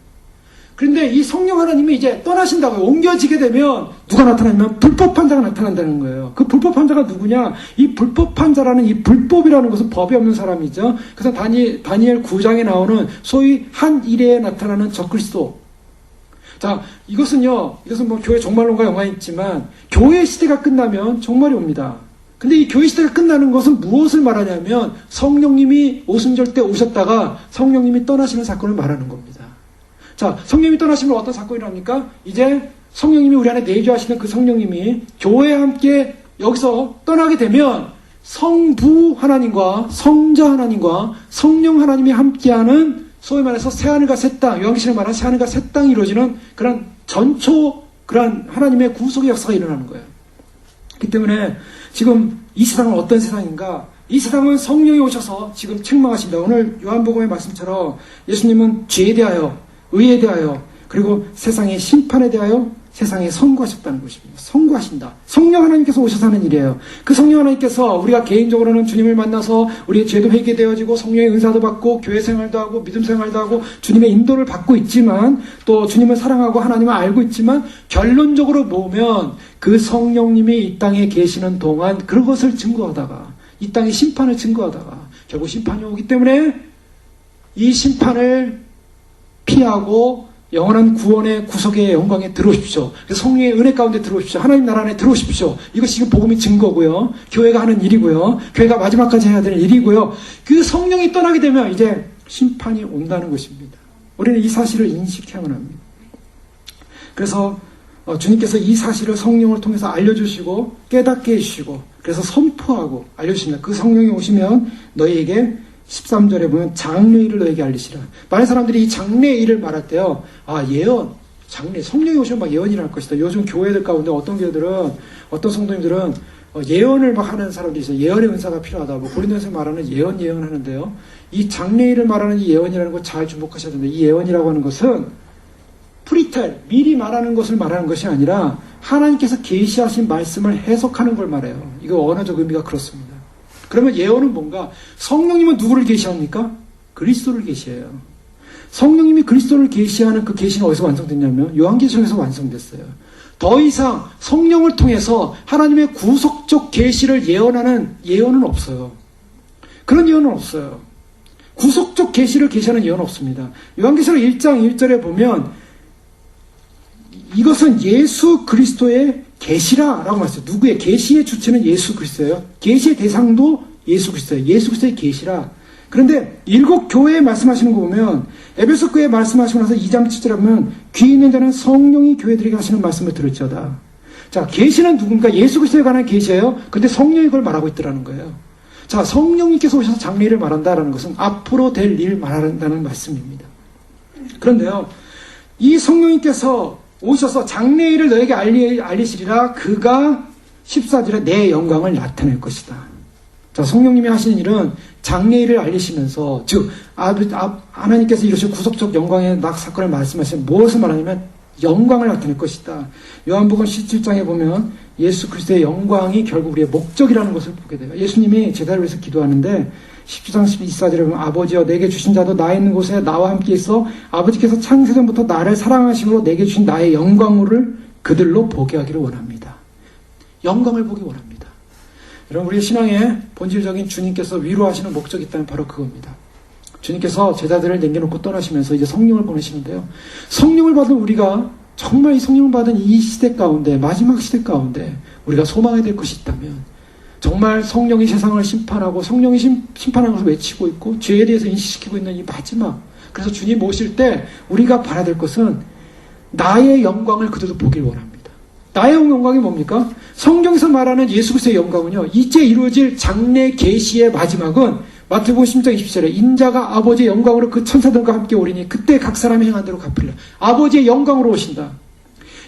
그런데 이 성령 하나님이 이제 떠나신다고요. 옮겨지게 되면 누가 나타나냐면 불법 판자가 나타난다는 거예요. 그 불법 판자가 누구냐? 이 불법 판자라는 이 불법이라는 것은 법이 없는 사람이죠. 그래서 다니엘 9장에 나오는 소위 한 일에 나타나는 적그리스도. 자, 이것은 뭐 교회 종말론과 연관이 있지만 교회 시대가 끝나면 종말이 옵니다. 근데 이 교회 시대가 끝나는 것은 무엇을 말하냐면 성령님이 오순절 때 오셨다가 성령님이 떠나시는 사건을 말하는 겁니다. 자, 성령님이 떠나시면 어떤 사건이 일어납니까? 이제 성령님이 우리 안에 내주하시는 그 성령님이 교회와 함께 여기서 떠나게 되면 성부 하나님과 성자 하나님과 성령 하나님이 함께하는 소위 말해서 새하늘과 새 땅, 요한계시를 말하는 새하늘과 새 땅이 이루어지는 그런 그런 하나님의 구속의 역사가 일어나는 거예요. 그렇기 때문에 지금 이 세상은 어떤 세상인가? 이 세상은 성령이 오셔서 지금 책망하신다. 오늘 요한복음의 말씀처럼 예수님은 죄에 대하여, 의에 대하여, 그리고 세상의 심판에 대하여 세상에 선고하셨다는 것입니다. 선고하신다. 성령 하나님께서 오셔서 하는 일이에요. 그 성령 하나님께서 우리가 개인적으로는 주님을 만나서 우리의 죄도 회개되어지고 성령의 은사도 받고 교회 생활도 하고 믿음 생활도 하고 주님의 인도를 받고 있지만 또 주님을 사랑하고 하나님을 알고 있지만 결론적으로 보면 그 성령님이 이 땅에 계시는 동안 그것을 증거하다가 이 땅의 심판을 증거하다가 결국 심판이 오기 때문에 이 심판을 피하고 영원한 구원의 구속의 영광에 들어오십시오. 성령의 은혜 가운데 들어오십시오. 하나님 나라 안에 들어오십시오. 이것이 지금 복음의 증거고요. 교회가 하는 일이고요. 교회가 마지막까지 해야 될 일이고요. 그 성령이 떠나게 되면 이제 심판이 온다는 것입니다. 우리는 이 사실을 인식해야만 합니다. 그래서 주님께서 이 사실을 성령을 통해서 알려주시고 깨닫게 해주시고 그래서 선포하고 알려주십니다. 그 성령이 오시면 너희에게 13절에 보면 장래일을 너에게 알리시라. 많은 사람들이 이 장래일을 말할 때요. 예언, 장래, 성령이 오시면 막 예언이 날 것이다. 요즘 교회들 가운데 어떤 성도님들은 예언을 막 하는 사람들이 있어요. 예언의 은사가 필요하다. 뭐 고린도에서 말하는 예언하는데요. 이 장래일을 말하는 이 예언이라는 거 잘 주목하셔야 됩니다. 이 예언이라고 하는 것은 프리텔, 미리 말하는 것을 말하는 것이 아니라 하나님께서 계시하신 말씀을 해석하는 걸 말해요. 이거 언어적 의미가 그렇습니다. 그러면 예언은 뭔가? 성령님은 누구를 계시합니까? 그리스도를 계시해요. 성령님이 그리스도를 계시하는 그 계시는 어디서 완성됐냐면 요한계시록에서 완성됐어요. 더 이상 성령을 통해서 하나님의 구속적 계시를 예언하는 예언은 없어요. 그런 예언은 없어요. 구속적 계시를 계시하는 예언은 없습니다. 요한계시록 1장 1절에 보면 이것은 예수 그리스도의 계시라라고 말했어요. 누구의 계시의 주체는 예수 그리스도예요. 계시의 대상도 예수 그리스도예요. 예수 그리스도의 계시라. 그런데 일곱 교회에 말씀하시는 거 보면 에베소 교회에 말씀하시고 나서 2장 7절에 보면 귀 있는 자는 성령이 교회들에게 하시는 말씀을 들을지어다. 자, 계시는 누군가? 예수 그리스도에 관한 계시예요. 근데 성령이 그걸 말하고 있더라는 거예요. 자, 성령님께서 오셔서 장래일을 말한다라는 것은 앞으로 될 일을 말한다는 말씀입니다. 그런데요, 이 성령님께서 오셔서 장래일을 너에게 알리시리라. 그가 14절에 내 영광을 나타낼 것이다. 자, 성령님이 하시는 일은 장래일을 알리시면서, 즉 하나님께서 이루실 구속적 영광의 사건을 말씀하시면 무엇을 말하냐면 영광을 나타낼 것이다. 요한복음 17장에 보면 예수 그리스도의 영광이 결국 우리의 목적이라는 것을 보게 돼요. 예수님이 제자를 위해서 기도하는데 10장 12절에 보면 아버지여 내게 주신 자도 나 있는 곳에 나와 함께 있어 아버지께서 창세전부터 나를 사랑하심으로 내게 주신 나의 영광을 그들로 보게 하기를 원합니다. 영광을 보기 원합니다. 여러분, 우리 신앙의 본질적인 주님께서 위로하시는 목적이 있다면 바로 그겁니다. 주님께서 제자들을 남겨놓고 떠나시면서 이제 성령을 보내시는데요. 성령을 받은 우리가 정말 이 성령을 받은 이 시대 가운데, 마지막 시대 가운데 우리가 소망해야 될 것이 있다면 정말 성령이 세상을 심판하고 성령이 심판하는 것을 외치고 있고 죄에 대해서 인식시키고 있는 이 마지막, 그래서 주님 오실 때 우리가 바라야 될 것은 나의 영광을 그들도 보길 원합니다. 나의 영광이 뭡니까? 성경에서 말하는 예수 그리스도의 영광은요, 이제 이루어질 장래 계시의 마지막은 마태복음 10장 20절에 인자가 아버지의 영광으로 그 천사들과 함께 오리니 그때 각 사람이 행한 대로 갚으리라. 아버지의 영광으로 오신다.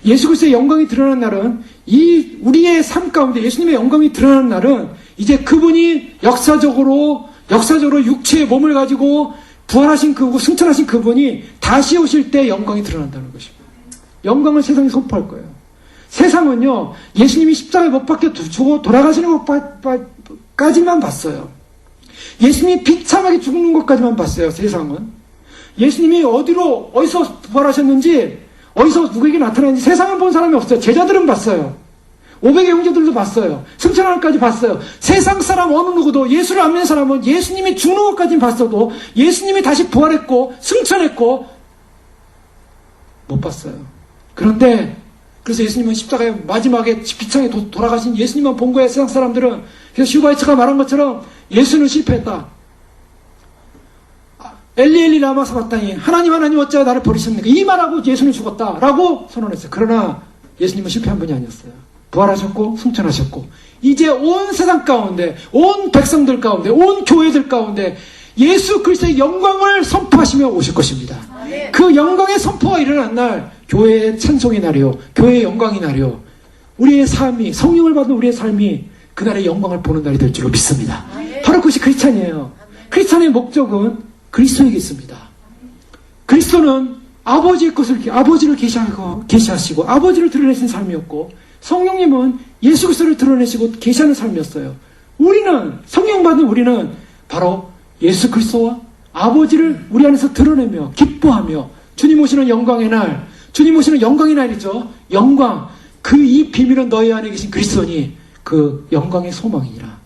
예수 그리스도의 영광이 드러나는 날은 이 우리의 삶 가운데 예수님의 영광이 드러나는 날은 이제 그분이 역사적으로 육체의 몸을 가지고 부활하신 그분, 승천하신 그분이 다시 오실 때 영광이 드러난다는 것입니다. 영광을 세상에 선포할 거예요. 세상은요, 예수님이 십자가에 못 박혀 죽어 돌아가시는 것까지만 봤어요. 예수님이 비참하게 죽는 것까지만 봤어요. 세상은. 예수님이 어디서 부활하셨는지, 어디서 누구에게 나타났는지 세상은 본 사람이 없어요. 제자들은 봤어요. 500의 형제들도 봤어요. 승천하는 것까지 봤어요. 세상 사람 어느 누구도 예수를 안 믿는 사람은 예수님이 죽는 것까지는 봤어도 예수님이 다시 부활했고 승천했고 못 봤어요. 그런데 그래서 예수님은 십자가에 마지막에 비창에 돌아가신 예수님만 본 거예요. 세상 사람들은. 그래서 슈바이처가 말한 것처럼 예수는 실패했다. 엘리 라마 사바타니, 하나님 어찌하여 나를 버리셨습니까? 이 말하고 예수는 죽었다라고 선언했어요. 그러나 예수님은 실패한 분이 아니었어요. 부활하셨고 승천하셨고 이제 온 세상 가운데, 온 백성들 가운데, 온 교회들 가운데 예수 그리스도의 영광을 선포하시며 오실 것입니다. 그 영광의 선포가 일어난 날 교회의 찬송의 날이요, 교회의 영광의 날이요, 우리의 삶이, 성령을 받은 우리의 삶이 그날의 영광을 보는 날이 될 줄로 믿습니다. 바로 그것이 크리스찬이에요. 크리스찬의 목적은 그리스도에게 있습니다. 그리스도는 아버지의 것을, 아버지를 계시하시고 아버지를 드러내신 삶이었고, 성령님은 예수 그리스도를 드러내시고 계시하는 삶이었어요. 우리는, 성령 받은 우리는 바로 예수 그리스도와 아버지를 우리 안에서 드러내며 기뻐하며 주님 오시는 영광의 날, 주님 오시는 영광의 날이죠. 영광, 그 이 비밀은 너희 안에 계신 그리스도니 그 영광의 소망이라.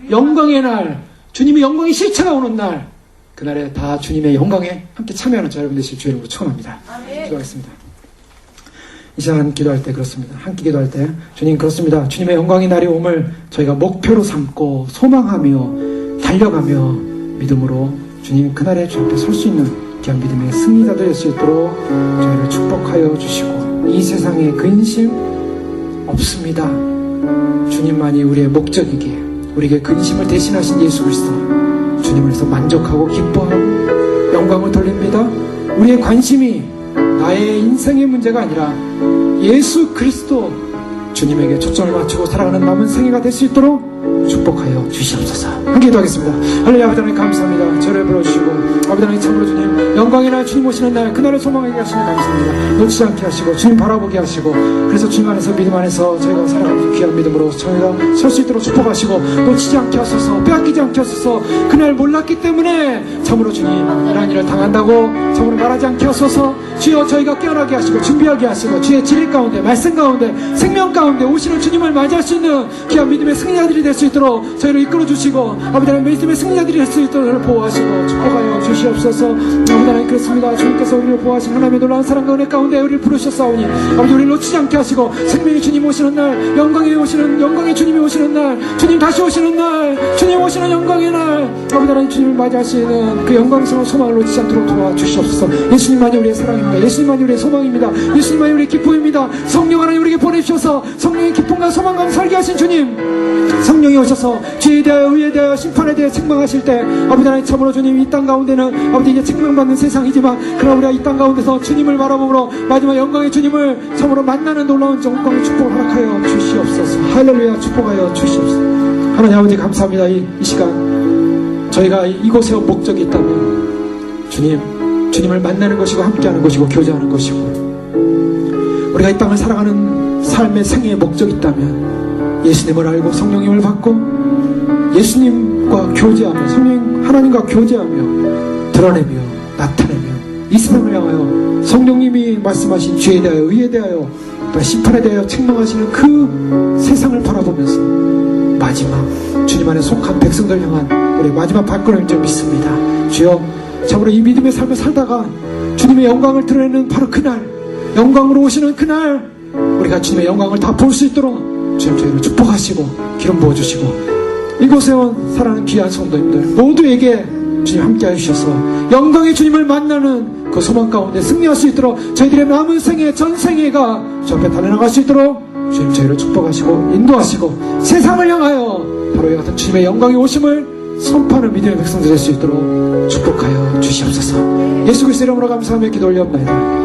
영광의 날, 주님의 영광의 실체가 오는 날, 그날에 다 주님의 영광에 함께 참여하는 저 여러분 되실 주의 이름으로 축원합니다. 기도하겠습니다. 이 시간 기도할 때 그렇습니다. 함께 기도할 때 주님 그렇습니다. 주님의 영광의 날이 옴을 저희가 목표로 삼고 소망하며 달려가며 믿음으로 주님 그날에 주 앞에 설 수 있는 귀한 믿음의 승리자들 될 수 있도록 저희를 축복하여 주시고, 이 세상에 근심 없습니다. 주님만이 우리의 목적이기에 우리에게 근심을 대신하신 예수 그리스도, 주님을 해서 만족하고 기뻐하고 영광을 돌립니다. 우리의 관심이 나의 인생의 문제가 아니라 예수 그리스도 주님에게 초점을 맞추고 살아가는 남은 생애가 될 수 있도록 축복하여 주시옵소서. 함께 기도하겠습니다. 할렐루야. 아버지 하나님 감사합니다. 저를 불러주시고 아버지 하나님 참으로 주님 영광의 날, 주님 오시는 날, 그날을 소망하게 하시니 감사합니다. 놓치지 않게 하시고 주님 바라보게 하시고, 그래서 주님 안에서 믿음 안에서 저희가 살아가는 귀한 믿음으로 저희가 설 수 있도록 축복하시고 놓치지 않게 하소서, 빼앗기지 않게 하소서. 그날 몰랐기 때문에 참으로 주님 이러한 일을 당한다고 참으로 말하지 않게 하소서. 주여 저희가 깨어나게 하시고 준비하게 하시고 주의 진리 가운데, 말씀 가운데, 생명 가운데 오시는 주님을 맞이할 수 있는 귀한 믿음의 승리자들이 될 수 있도록 저희를 이끌어 주시고, 아버지 하나님 믿음의 승리자들이 될 수 있도록 저희를 보호하시고 축복하여 주시옵소서. 아버지 하나님 그렇습니다. 주님께서 우리를 보호하신 하나님의 놀라운 사랑과 은혜 가운데 우리를 부르셨사오니 아버지 우리를 놓치지 않게 하시고, 생명의 주님 오시는 날, 영광의 주님이 오시는 날, 주님 다시 오시는 날, 주님 오시는 영광의 날, 아버지 하나님 주님을 맞이할 수 있는 그 영광스러운 소망을 놓치지 않도록 도와주시옵소서. 예수님만이 우리의 사랑입니다. 예수님만이 우리의 소망입니다. 예수님만이 우리의 기쁨입니다. 성령 하나님 우리에게 보내주셔서 성령의 기쁨과 소망과 살게 하신 주님, 성령이 오셔서 죄에 대하여, 의에 대하여, 심판에 대해 책망하실 때 아버지 하나님 참으로 주님 이 땅 가운데는 아버지 이제 책망받는 세상이지만 그러나 우리가 이 땅 가운데서 주님을 바라보므로 마지막 영광의 주님을 참으로 만나는 놀라운 영광의 축복을 허락하여 주시옵소서. 할렐루야. 축복하여 주시옵소서. 하나님 아버지 감사합니다. 이 시간 저희가 이곳에 온 목적이 있다면 주님을 만나는 것이고 함께하는 것이고 교제하는 것이고 우리가 이 땅을 살아가는 삶의 생애의 목적이 있다면 예수님을 알고 성령님을 받고 예수님과 교제하며 성령 하나님과 교제하며 드러내며 나타내며 이 세상을 향하여 성령님이 말씀하신 죄에 대하여 의에 대하여 또 심판에 대하여 책망하시는 그 세상을 바라보면서 마지막 주님 안에 속한 백성들 향한 우리 마지막 발걸음인 줄 믿습니다. 주여 참으로 이 믿음의 삶을 살다가 주님의 영광을 드러내는 바로 그날 영광으로 오시는 그날 우리가 주님의 영광을 다 볼 수 있도록 주님 저희를 축복하시고 기름 부어주시고 이곳에 온 사랑하는 귀한 성도님들 모두에게 주님 함께 해주셔서 영광의 주님을 만나는 그 소망 가운데 승리할 수 있도록 저희들의 남은 생애 전생애가 주 앞에 달려나갈 수 있도록 주님 저희를 축복하시고 인도하시고 세상을 향하여 바로 이 같은 주님의 영광의 오심을 선포하는 믿음의 백성들 될 수 있도록 축복하여 주시옵소서. 예수 그리스도 이름으로 감사하며 기도 올려옵나이다.